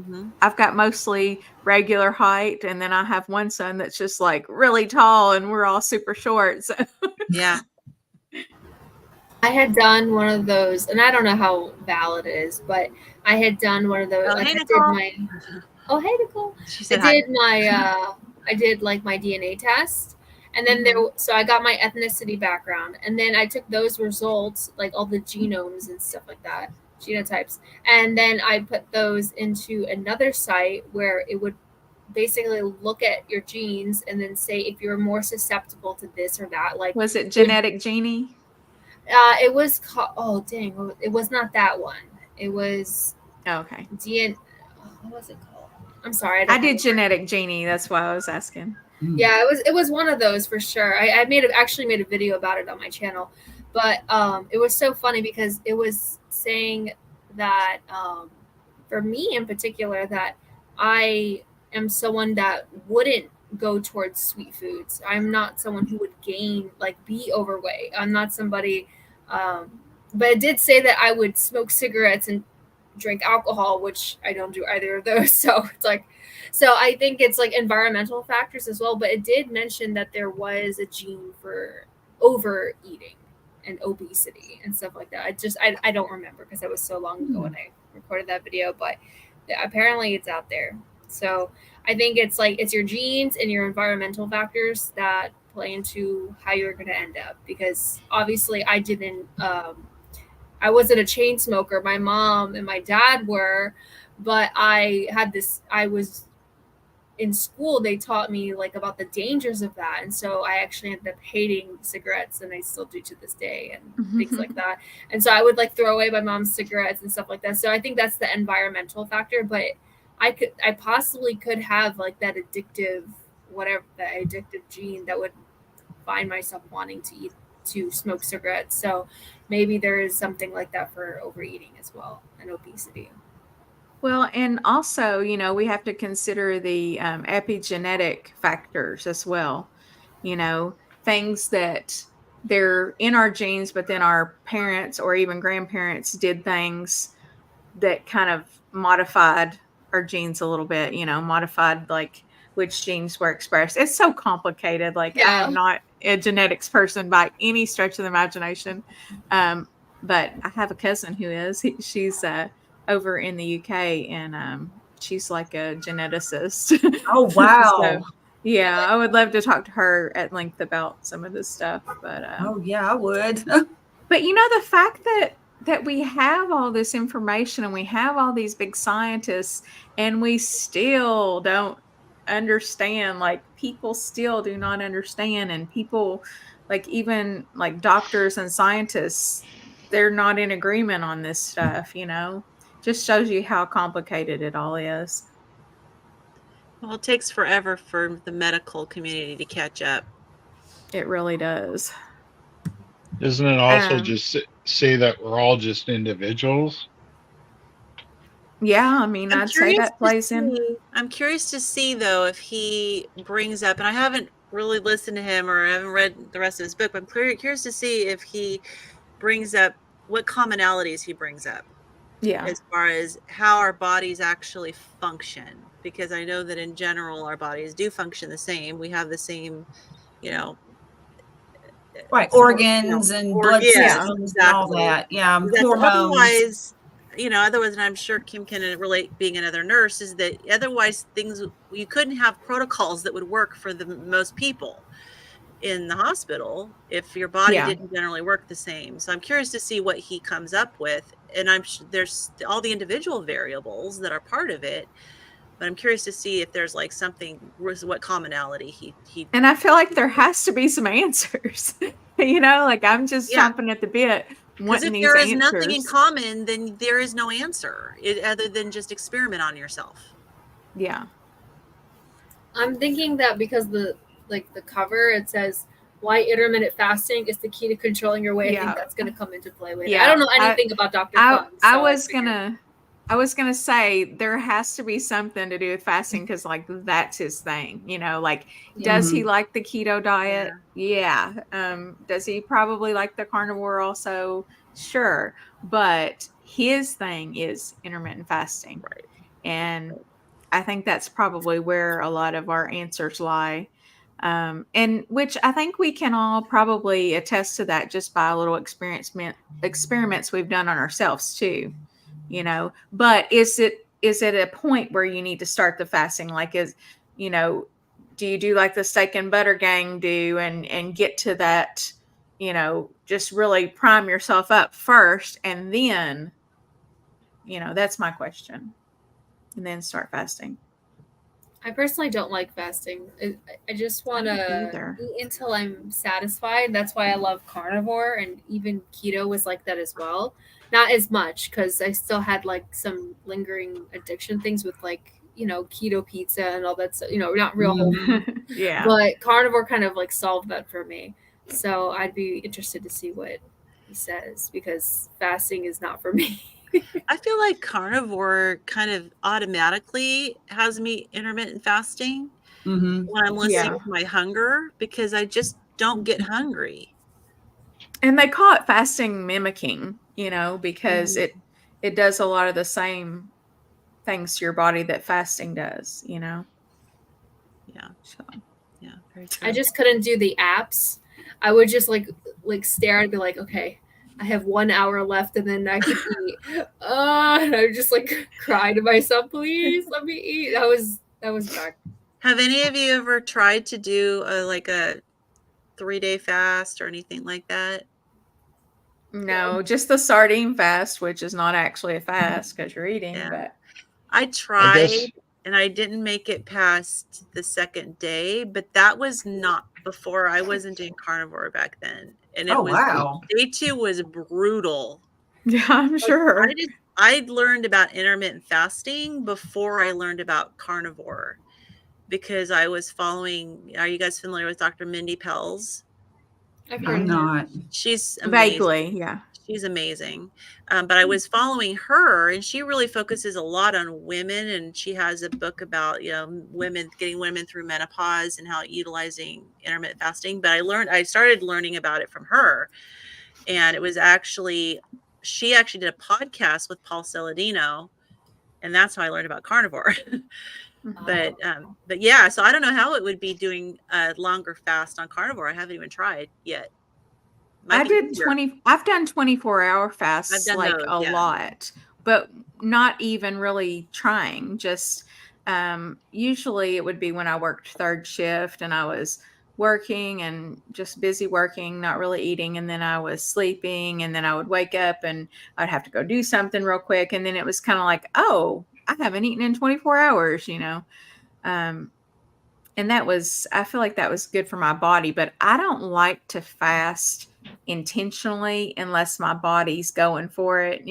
mostly regular height, and then I have one son that's just like really tall, and we're all super short. So yeah. I had done one of those, and I don't know how valid it is, but I had done one of those. Oh, like hey, I Nicole. hey, Nicole. She said I did like my DNA test, and then so I got my ethnicity background, and then I took those results, like all the genomes and stuff like that, genotypes, and then I put those into another site where it would basically look at your genes and then say if you're more susceptible to this or that. Like, was it Genetic Genie? It was called, it was not that one. It was okay. What was it called? I'm sorry. I did Genetic Genie. That's why I was asking. Yeah, it was one of those for sure. I actually made a video about it on my channel, but it was so funny because it was saying that for me in particular, that I am someone that wouldn't go towards sweet foods. I'm not someone who would be overweight. I'm not somebody, but it did say that I would smoke cigarettes and drink alcohol, which I don't do either of those. So it's like, so I think it's like environmental factors as well, but it did mention that there was a gene for overeating and obesity and stuff like that. I don't remember because that was so long ago when I recorded that video, but apparently it's out there. So I think it's your genes and your environmental factors that play into how you're going to end up, because obviously I wasn't a chain smoker. My mom and my dad were, but I was in school, they taught me like about the dangers of that. And so I actually ended up hating cigarettes, and I still do to this day, and things like that. And so I would like throw away my mom's cigarettes and stuff like that. So I think that's the environmental factor, but I possibly could have like that addictive gene that would find myself wanting to smoke cigarettes. So maybe there is something like that for overeating as well, and obesity. Well, and also, we have to consider the epigenetic factors as well. Things that they're in our genes, but then our parents or even grandparents did things that kind of modified our genes a little bit, modified like which genes were expressed. It's so complicated. Like I am not a genetics person by any stretch of the imagination. But I have a cousin who is. She's over in the UK, and she's like a geneticist. Oh, wow. So, yeah, I would love to talk to her at length about some of this stuff. But oh yeah, I would. But the fact that we have all this information and we have all these big scientists and we still don't understand, like people still do not understand, and people like even like doctors and scientists, they're not in agreement on this stuff, just shows you how complicated it all is. Well, it takes forever for the medical community to catch up. It really does. Doesn't it also just say that we're all just individuals? Yeah, I mean, I'd say that plays in. I'm curious to see, though, if he brings up, and I haven't really listened to him or I haven't read the rest of his book, but I'm curious to see if he brings up what commonalities he brings up. Yeah. As far as how our bodies actually function. Because I know that in general, our bodies do function the same. We have the same, right, organs and blood systems and all that. Yeah, hormones. Otherwise, and I'm sure Kim can relate being another nurse, is that otherwise you couldn't have protocols that would work for the most people in the hospital if your body didn't generally work the same. So I'm curious to see what he comes up with. And I'm sure there's all the individual variables that are part of it. But I'm curious to see if there's like something, what commonality he. And I feel like there has to be some answers. Like I'm just chomping at the bit. Because if there is nothing in common, then there is no answer other than just experiment on yourself. Yeah. I'm thinking that because the cover, it says why intermittent fasting is the key to controlling your weight. I think that's going to come into play later. I don't know anything about Dr. Fung. I was gonna say there has to be something to do with fasting because like that's his thing, does he like the keto diet? Yeah. Does he probably like the carnivore also? Sure. But his thing is intermittent fasting. Right. And I think that's probably where a lot of our answers lie. And which I think we can all probably attest to that just by a little experiments we've done on ourselves too. But is it a point where you need to start the fasting? Like, do you do like the steak and butter gang do and get to that, just really prime yourself up first and then, that's my question. And then start fasting. I personally don't like fasting. I just want to eat until I'm satisfied. That's why I love carnivore, and even keto was like that as well. Not as much because I still had like some lingering addiction things with like, keto pizza and all that stuff, not real whole food. Yeah. But carnivore kind of like solved that for me. So I'd be interested to see what he says because fasting is not for me. I feel like carnivore kind of automatically has me intermittent fasting when I'm listening to my hunger because I just don't get hungry. And they call it fasting mimicking, because it does a lot of the same things to your body that fasting does, Yeah. So, yeah. Very true. I just couldn't do the apps. I would just like stare and be like, okay, I have 1 hour left and then I can eat. And I would just like cry to myself, please let me eat. That was bad. Have any of you ever tried to do a 3-day fast or anything like that? No, just the sardine fast, which is not actually a fast because you're eating. Yeah. But I tried and I didn't make it past the second day, but that was not before. I wasn't doing carnivore back then. And it day 2 was brutal. Yeah, I'm sure. I learned about intermittent fasting before I learned about carnivore because I was following. Are you guys familiar with Dr. Mindy Pelz? I'm not. She's amazing. Vaguely, yeah. She's amazing. But I was following her, and she really focuses a lot on women, and she has a book about, getting women through menopause and how utilizing intermittent fasting. But I started learning about it from her, and it was she actually did a podcast with Paul Saladino, and that's how I learned about carnivore. But yeah, so I don't know how it would be doing a longer fast on carnivore. I haven't even tried yet. I've done 24-hour fasts like a lot, but not even really trying. Just usually it would be when I worked third shift and I was working and just busy working, not really eating, and then I was sleeping, and then I would wake up and I'd have to go do something real quick, and then it was kind of like, oh, I haven't eaten in 24 hours, and I feel like that was good for my body, but I don't like to fast intentionally unless my body's going for it,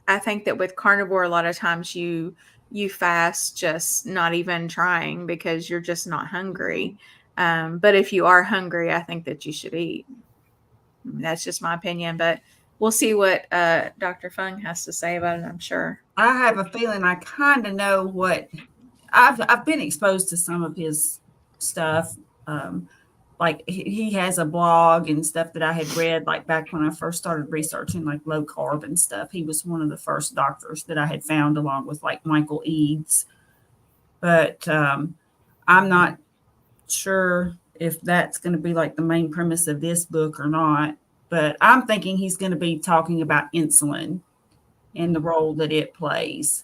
I think that with carnivore, a lot of times you fast just not even trying because you're just not hungry. But if you are hungry, I think that you should eat. That's just my opinion, but we'll see what Dr. Fung has to say about it, I'm sure. I have a feeling I kind of know what I've been exposed to some of his stuff. Like he has a blog and stuff that I had read, like back when I first started researching like low carb and stuff. He was one of the first doctors that I had found, along with like Michael Eads. But I'm not sure if that's going to be like the main premise of this book or not. But I'm thinking he's going to be talking about insulin and the role that it plays.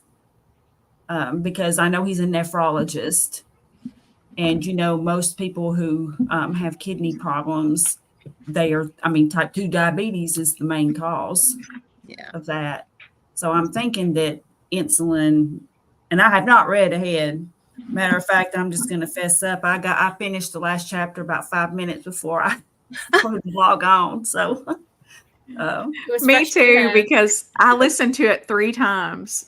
Because I know he's a nephrologist, and most people who have kidney problems, type 2 diabetes is the main cause of that. So I'm thinking that insulin, and I have not read ahead. Matter of fact, I'm just going to fess up. I finished the last chapter about 5 minutes before I log on. So me too, because I listened to it 3 times.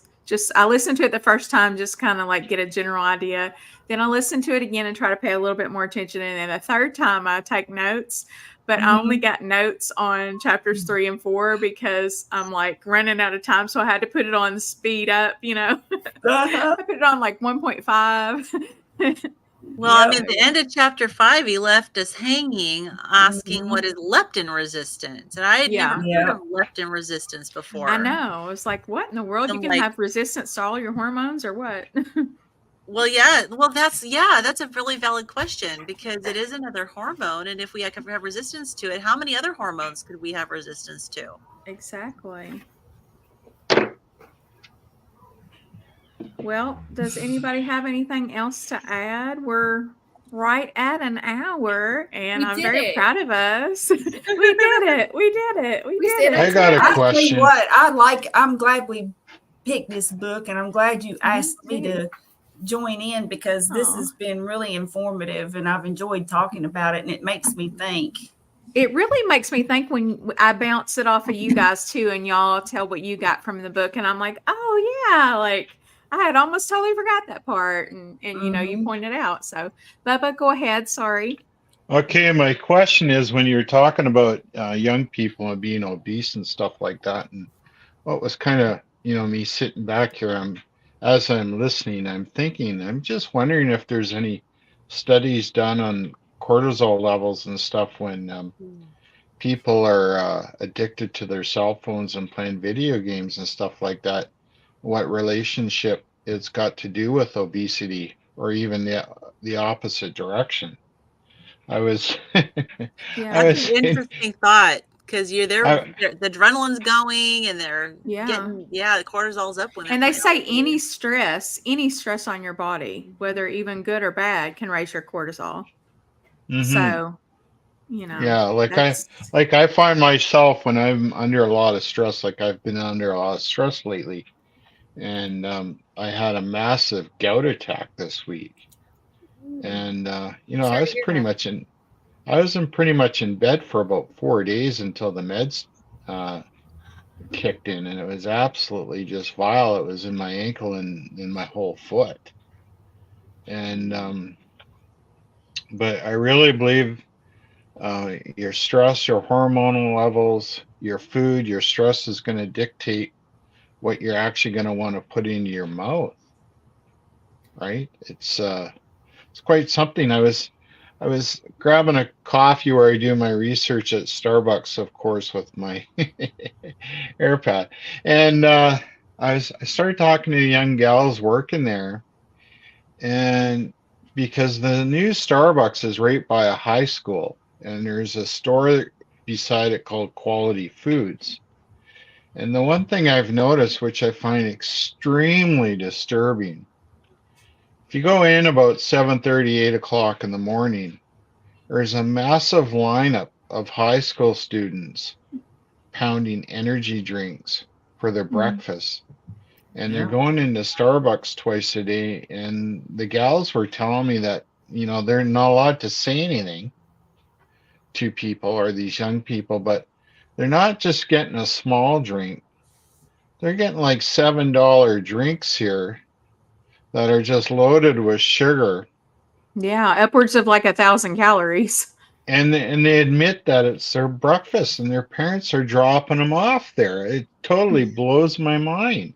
I listened to it the first time, just kind of like get a general idea. Then I listen to it again and try to pay a little bit more attention. And then the third time I take notes, but I only got notes on chapters 3 and 4 because I'm like running out of time. So I had to put it on speed up, I put it on like 1.5. Well, at the end of chapter 5, he left us hanging, asking what is leptin resistance. And I had never heard of leptin resistance before. I know. It's like, what in the world? You can have resistance to all your hormones or what? Well, yeah. Well, that's a really valid question, because it is another hormone. And if we have resistance to it, how many other hormones could we have resistance to? Exactly. Well, does anybody have anything else to add? We're right at an hour, and I'm very proud of us. We did it. We did it. I got a question. I'm glad we picked this book, and I'm glad you asked me to join in, because this has been really informative, and I've enjoyed talking about it, and it makes me think. It really makes me think when I bounce it off of you guys too, and y'all tell what you got from the book, and I'm like, oh yeah, like I had almost totally forgot that part, and you pointed out. So, Bubba, go ahead. Sorry. Okay, my question is, when you're talking about young people and being obese and stuff like that, and what was kind of me sitting back here, as I'm listening, I'm thinking, I'm just wondering if there's any studies done on cortisol levels and stuff when people are addicted to their cell phones and playing video games and stuff like that. What relationship it's got to do with obesity, or even the opposite direction. That's an interesting thought, because the adrenaline's going, and they're getting the cortisol's up when and they say any stress on your body, whether even good or bad, can raise your cortisol. So I find myself, when I'm under a lot of stress, like I've been under a lot of stress lately, and I had a massive gout attack this week, and I was pretty much in bed for about 4 days until the meds kicked in, and it was absolutely just vile. It was in my ankle and in my whole foot, and but I really believe Your stress, your hormonal levels, your food, your stress is going to dictate what you're actually going to want to put into your mouth, right? It's quite something. I was grabbing a coffee where I do my research at Starbucks, of course, with my AirPad, and I started talking to the young gals working there, and because the new Starbucks is right by a high school, and there's a store beside it called Quality Foods. And the one thing I've noticed, which I find extremely disturbing, if you go in about 7:30, 8 o'clock in the morning, there's a massive lineup of high school students pounding energy drinks for their breakfast. And they're going into Starbucks twice a day. And the gals were telling me that, they're not allowed to say anything to people or these young people, but they're not just getting a small drink. They're getting like $7 drinks here that are just loaded with sugar. Yeah, upwards of like 1,000 calories. And they admit that it's their breakfast and their parents are dropping them off there. It totally blows my mind.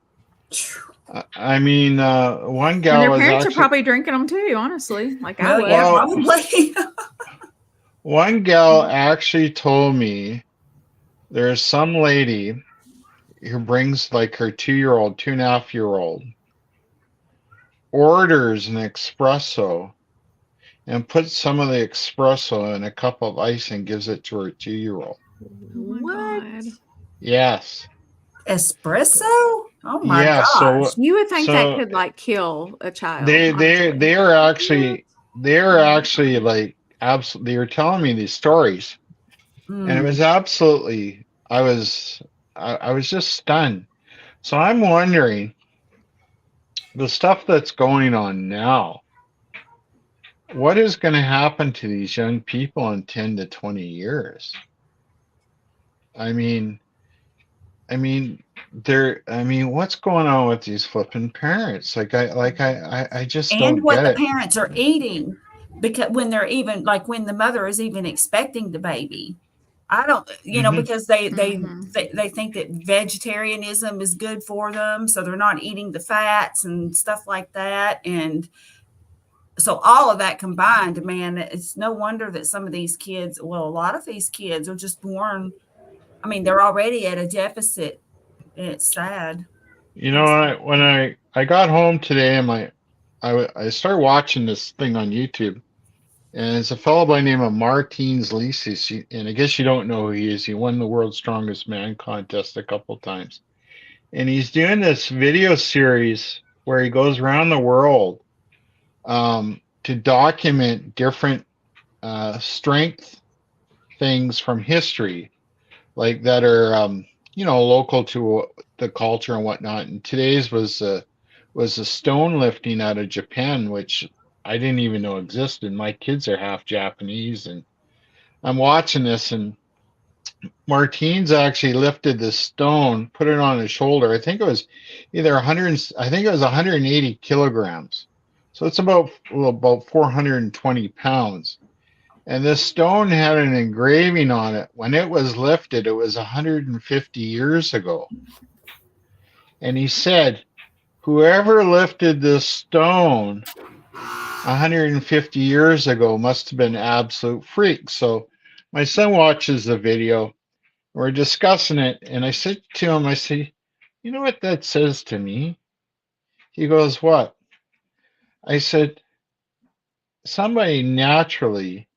I mean, one gal and their was parents actually, are probably drinking them too, honestly. Like I well, was. yeah, probably. One gal actually told me there's some lady who brings like her 2-year-old, 2.5-year-old, orders an espresso and puts some of the espresso in a cup of ice and gives it to her 2-year-old. Oh my God. Yes. Espresso? Oh my gosh. So you would think that could like kill a child. They are actually like absolutely, they were telling me these stories, and it was absolutely, I was just stunned. So I'm wondering, the stuff that's going on now, what is going to happen to these young people in 10 to 20 years? I mean, what's going on with these flipping parents? I just don't and what get the it. parents are eating, because when they're even like when the mother is even expecting the baby, I don't, because they think that vegetarianism is good for them, so they're not eating the fats and stuff like that, and so all of that combined, man, it's no wonder that some of these kids, well, a lot of these kids are just born. I mean, they're already at a deficit, and it's sad. When I got home today, and I started watching this thing on YouTube, and it's a fellow by the name of Martins Licis, and I guess you don't know who he is. He won the World's Strongest Man contest a couple times, and he's doing this video series where he goes around the world to document different strength things from history, like that are local to the culture and whatnot. And today's was a stone lifting out of Japan, which I didn't even know existed. My kids are half Japanese, and I'm watching this, and Martins actually lifted the stone, put it on his shoulder. I think it was either 100. I think it was 180 kilograms. So it's about 420 pounds. And this stone had an engraving on it. When it was lifted, it was 150 years ago. And he said, whoever lifted this stone 150 years ago must have been absolute freak. So my son watches the video. We're discussing it. And I said to him, I say, you know what that says to me? He goes, what? I said, somebody naturally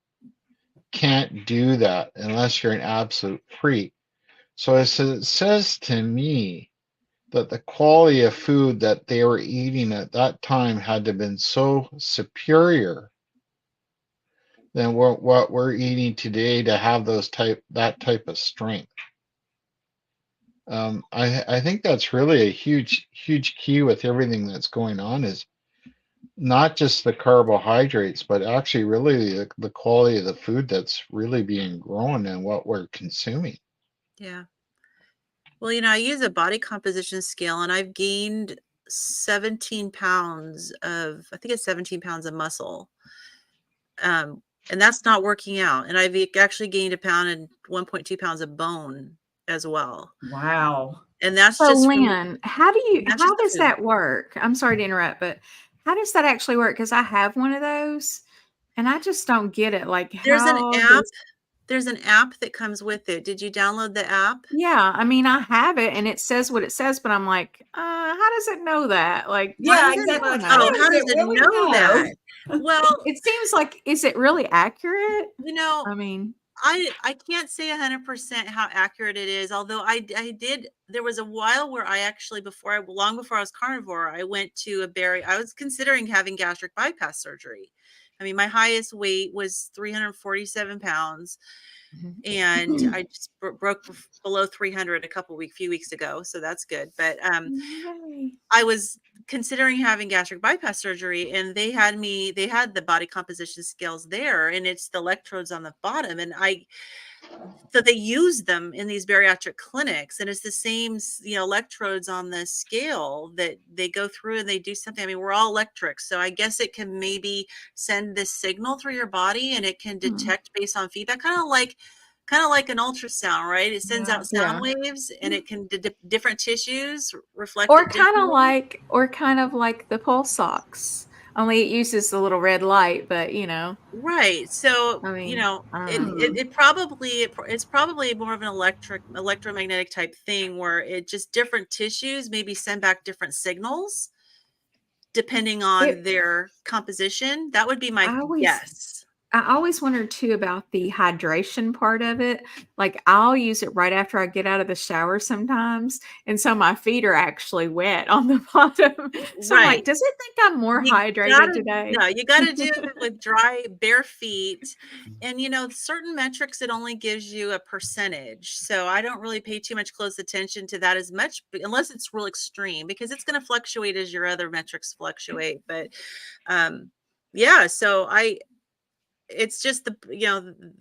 can't do that unless you're an absolute freak. So it says to me that the quality of food that they were eating at that time had to have been so superior than what we're eating today to have that type of strength. I think that's really a huge key with everything that's going on, is not just the carbohydrates, but actually really the quality of the food that's really being grown and what we're consuming. Yeah. Well, I use a body composition scale, and I've gained 17 pounds of, I think it's 17 pounds of muscle. and that's not working out. And I've actually gained 1 pound and 1.2 pounds of bone as well. Wow. And that's So, just Lynn, how does food. that work? I'm sorry to interrupt, but how does that actually work? Because I have one of those, and I just don't get it. Like, There's an how app. There's an app that comes with it. Did you download the app? Yeah, I mean, I have it, and it says what it says, but I'm like, how does it know that? Like, Yeah, I exactly. don't Like, how know. does how does it it really know that? Well, It seems like, is it really accurate? you know, I mean, I can't say 100% how accurate it is, although I did. There was a while where I actually, long before I was carnivore, I went to I was considering having gastric bypass surgery. I mean, my highest weight was 347 pounds, and I just broke below 300 few weeks ago, so that's good. But yay. I was considering having gastric bypass surgery, and they had the body composition scales there, and it's the electrodes on the bottom, and so they use them in these bariatric clinics, and it's the same, electrodes on the scale that they go through and they do something. I mean, we're all electric, so I guess it can maybe send this signal through your body, and it can detect based on feedback, kind of like an ultrasound, right? It sends out sound waves, and it can different tissues reflect Or it kind of like the pulse ox. Only it uses the little red light, but right. So I mean, it's probably more of an electromagnetic type thing, where it just different tissues maybe send back different signals depending on their composition. That would be my guess. I always wondered too about the hydration part of it. Like, I'll use it right after I get out of the shower sometimes. And so my feet are actually wet on the bottom. So I'm like, does it think I'm more hydrated today? No, you got to do it with dry, bare feet. And, certain metrics, it only gives you a percentage. So I don't really pay too much close attention to that as much, unless it's real extreme, because it's going to fluctuate as your other metrics fluctuate. But yeah, so it's just the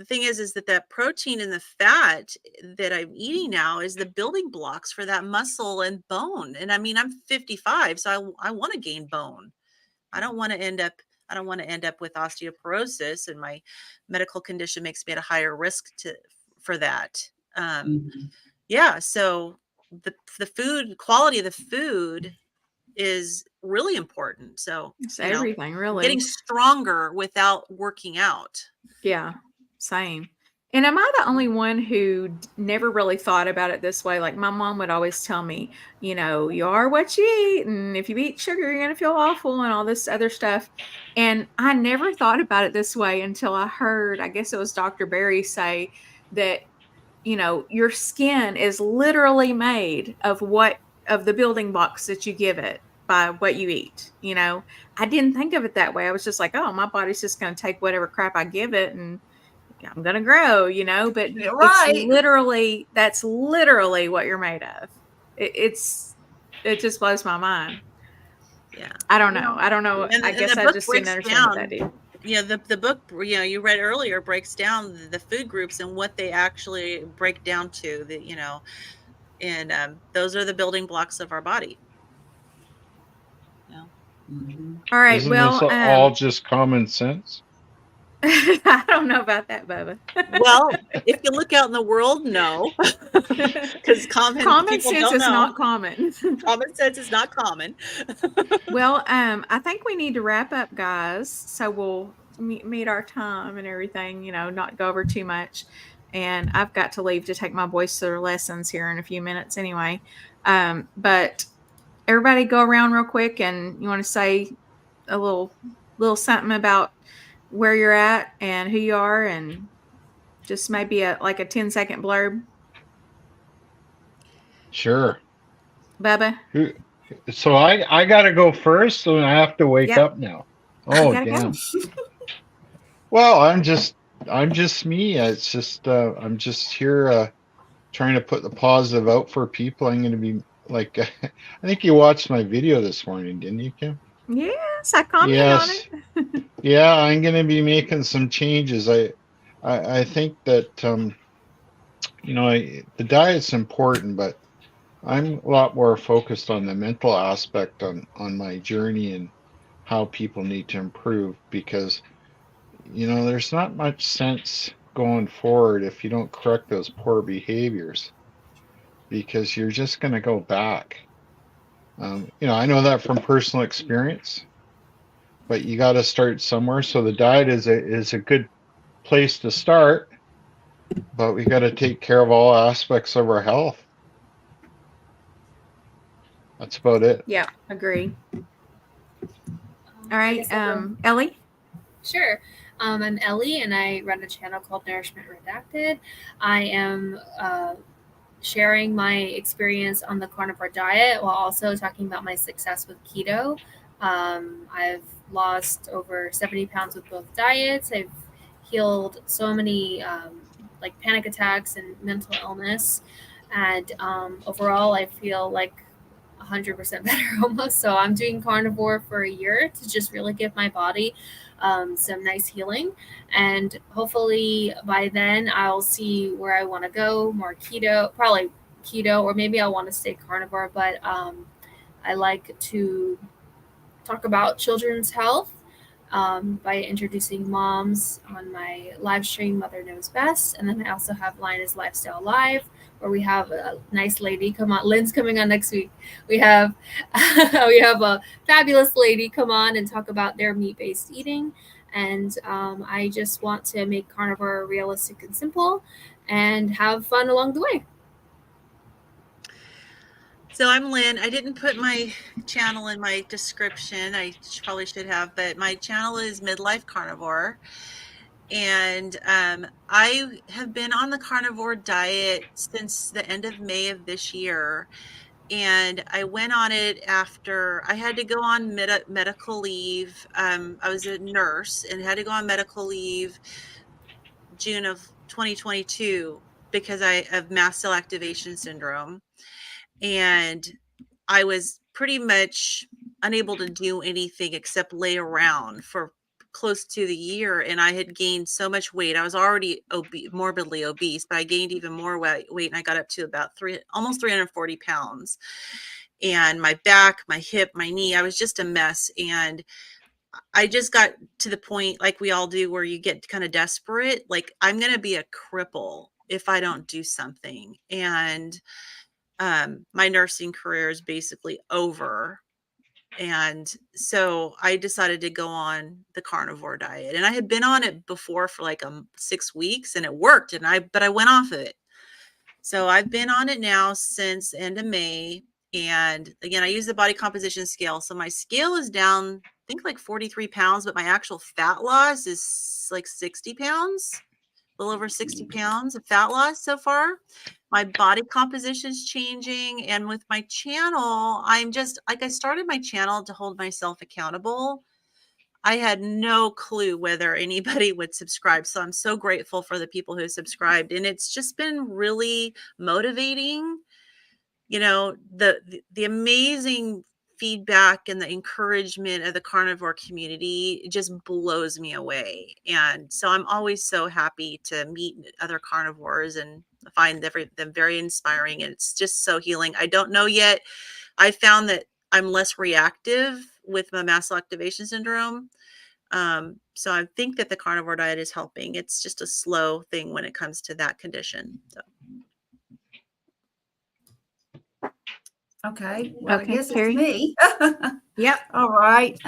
thing is that protein and the fat that I'm eating now is the building blocks for that muscle and bone. And I mean, I'm 55, so I want to gain bone. I don't want to end up with osteoporosis, and my medical condition makes me at a higher risk for that. Yeah, so the food quality of the food is really important. So it's everything, really. Getting stronger without working out. Yeah, same. And am I the only one who never really thought about it this way? Like, my mom would always tell me, you are what you eat, and if you eat sugar, you're going to feel awful and all this other stuff. And I never thought about it this way until I heard, I guess it was Dr. Berry, say that, your skin is literally made of the building blocks that you give it by what you eat. I didn't think of it that way. I was just like, oh, my body's just going to take whatever crap I give it, and I'm going to grow, but that's literally what you're made of. It just blows my mind. Yeah. I don't know. I guess I just didn't understand what that did. Yeah, the book, you read earlier, breaks down the food groups and what they actually break down to, and those are the building blocks of our body. All right. Isn't this all just common sense? I don't know about that, Bubba. Well, if you look out in the world, no, because common sense is not common. Common sense is not common. Well, I think we need to wrap up, guys. So we'll meet our time and everything. Not go over too much. And I've got to leave to take my boys to their lessons here in a few minutes, anyway. But everybody, go around real quick, and you want to say a little something about where you're at and who you are, and just maybe a 10-second blurb. Sure. Bubba. So I gotta go first, so I have to wake up now. Oh damn. Well, I'm just me. It's just I'm just here trying to put the positive out for people. I'm gonna be like I think you watched my video this morning, didn't you, Kim? Yes, I commented on it. Yeah, I'm going to be making some changes. I think that the diet's important, but I'm a lot more focused on the mental aspect on my journey and how people need to improve, because there's not much sense going forward if you don't correct those poor behaviors, because you're just going to go back. I know that from personal experience, but you got to start somewhere. So the diet is a good place to start, but we got to take care of all aspects of our health. That's about it. Yeah, agree. All right, Ellie? Sure. I'm Ellie, and I run a channel called Nourishment Redacted. I am sharing my experience on the carnivore diet while also talking about my success with keto. I've lost over 70 pounds with both diets. I've healed so many like panic attacks and mental illness. And overall, I feel like 100% better almost. So I'm doing carnivore for a year to just really give my body some nice healing. And hopefully by then I'll see where I want to go, more keto, probably keto, or maybe I want to stay carnivore. But I like to talk about children's health by introducing moms on my live stream, Mother Knows Best. And then I also have Linus Lifestyle Live, where we have a nice lady come on. Lynn's coming on next week. We have we have a fabulous lady come on and talk about their meat-based eating. And I just want to make carnivore realistic and simple and have fun along the way. So I'm Lynn. I didn't put my channel in my description. I probably should have, but my channel is Midlife Carnivore. And I have been on the carnivore diet since the end of May of this year. And I went on it after I had to go on medical leave. I was a nurse and had to go on medical leave June of 2022 because I have mast cell activation syndrome. And I was pretty much unable to do anything except lay around for close to the year. And I had gained so much weight. I was already morbidly obese, but I gained even more weight. And I got up to about almost 340 pounds. And my back, my hip, my knee, I was just a mess. And I just got to the point, like we all do, where you get kind of desperate. Like, I'm going to be a cripple if I don't do something. And my nursing career is basically over. And so I decided to go on the carnivore diet, and I had been on it before for like 6 weeks, and it worked. But I went off of it. So I've been on it now since end of May. And again, I use the body composition scale. So my scale is down, I think like 43 pounds, but my actual fat loss is like 60 pounds, a little over 60 pounds of fat loss so far. My body composition is changing. And with my channel, I'm just like, I started my channel to hold myself accountable. I had no clue whether anybody would subscribe. So I'm so grateful for the people who subscribed. And it's just been really motivating. The amazing feedback and the encouragement of the carnivore community just blows me away. And so I'm always so happy to meet other carnivores and find them very inspiring. And it's just so healing. I don't know yet. I found that I'm less reactive with my mast cell activation syndrome. So I think that the carnivore diet is helping. It's just a slow thing when it comes to that condition. So. Okay. Well, okay, I guess Carrie. it's me. Yep. All right.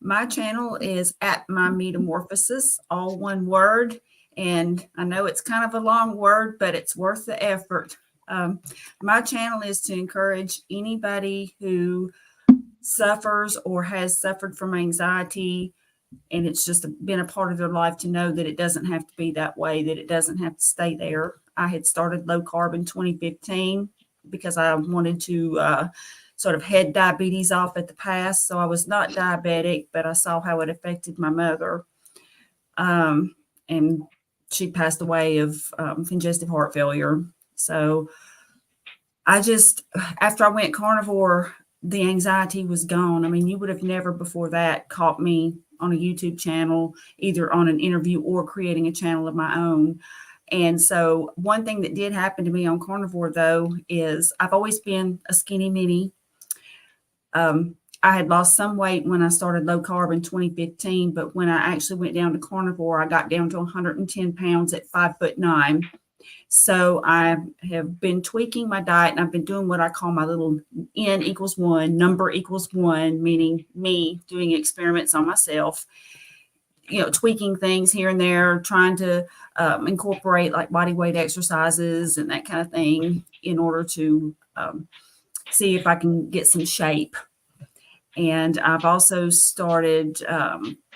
My channel is at My Metamorphosis, all one word. And I know it's kind of a long word, but it's worth the effort. My channel is to encourage anybody who suffers or has suffered from anxiety, and it's just been a part of their life, to know that it doesn't have to be that way, that it doesn't have to stay there. I had started low carb in 2015 because I wanted to sort of head diabetes off at the pass. So I was not diabetic, but I saw how it affected my mother. And she passed away of congestive heart failure. So I just, after I went carnivore, the anxiety was gone. I mean, you would have never before that caught me on a YouTube channel, either on an interview or creating a channel of my own. And so one thing that did happen to me on carnivore, though, is I've always been a skinny mini. I had lost some weight when I started low carb in 2015, but when I actually went down to carnivore, I got down to 110 pounds at 5'9". So I have been tweaking my diet, and I've been doing what I call my little N equals 1, number equals 1, meaning me doing experiments on myself, tweaking things here and there, trying to incorporate like body weight exercises and that kind of thing in order to see if I can get some shape. And I've also started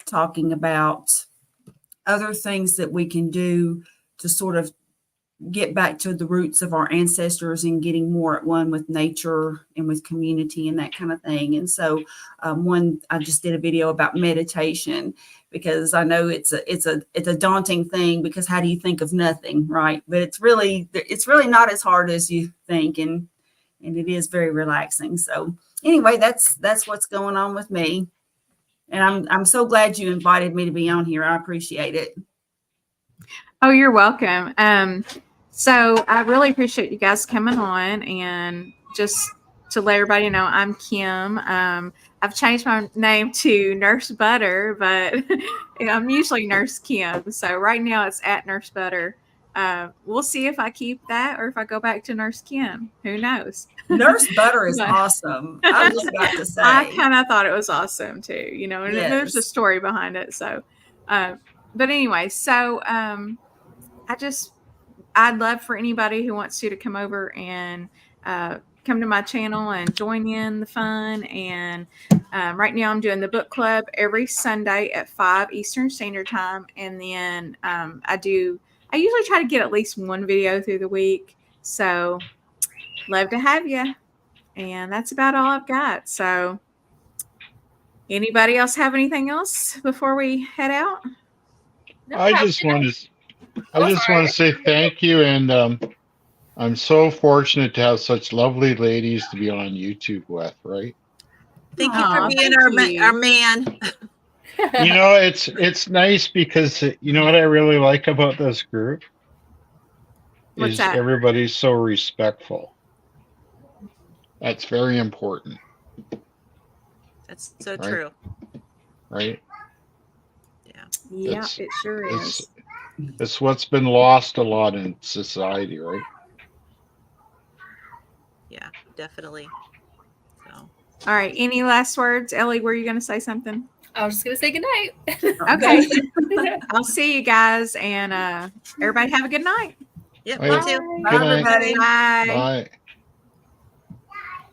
talking about other things that we can do to sort of get back to the roots of our ancestors and getting more at one with nature and with community and that kind of thing. And so I just did a video about meditation, because I know it's a daunting thing, because how do you think of nothing, right? But it's really not as hard as you think, and it is very relaxing. So anyway, that's what's going on with me. And I'm so glad you invited me to be on here. I appreciate it. Oh, you're welcome. So I really appreciate you guys coming on, and just to let everybody know, I'm Kim. I've changed my name to Nurse Butter, but I'm usually Nurse Kim. So right now it's at Nurse Butter. We'll see if I keep that or if I go back to Nurse Kim. Who knows? Nurse Butter is awesome. I was about to say. I kind of thought it was awesome too, and Yes. there's a story behind it. So, but anyway, so I'd love for anybody who wants to come over and come to my channel and join in the fun. And right now I'm doing the book club every Sunday at 5 Eastern Standard Time. And then I usually try to get at least one video through the week. So love to have you. And that's about all I've got. So anybody else have anything else before we head out? No, I just want to say thank you, and I'm so fortunate to have such lovely ladies to be on YouTube with, right? Thank you for being our man. It's nice, because you know what I really like about this group? What's that? Everybody's so respectful. That's very important. That's so true. Right? Yeah, it sure is. It's what's been lost a lot in society, right? Yeah, definitely. So. All right. Any last words? Ellie, were you going to say something? I was just going to say goodnight. Okay. I'll see you guys, and everybody have a good night. Yep, Bye. you too. Bye, everybody. Bye. Bye.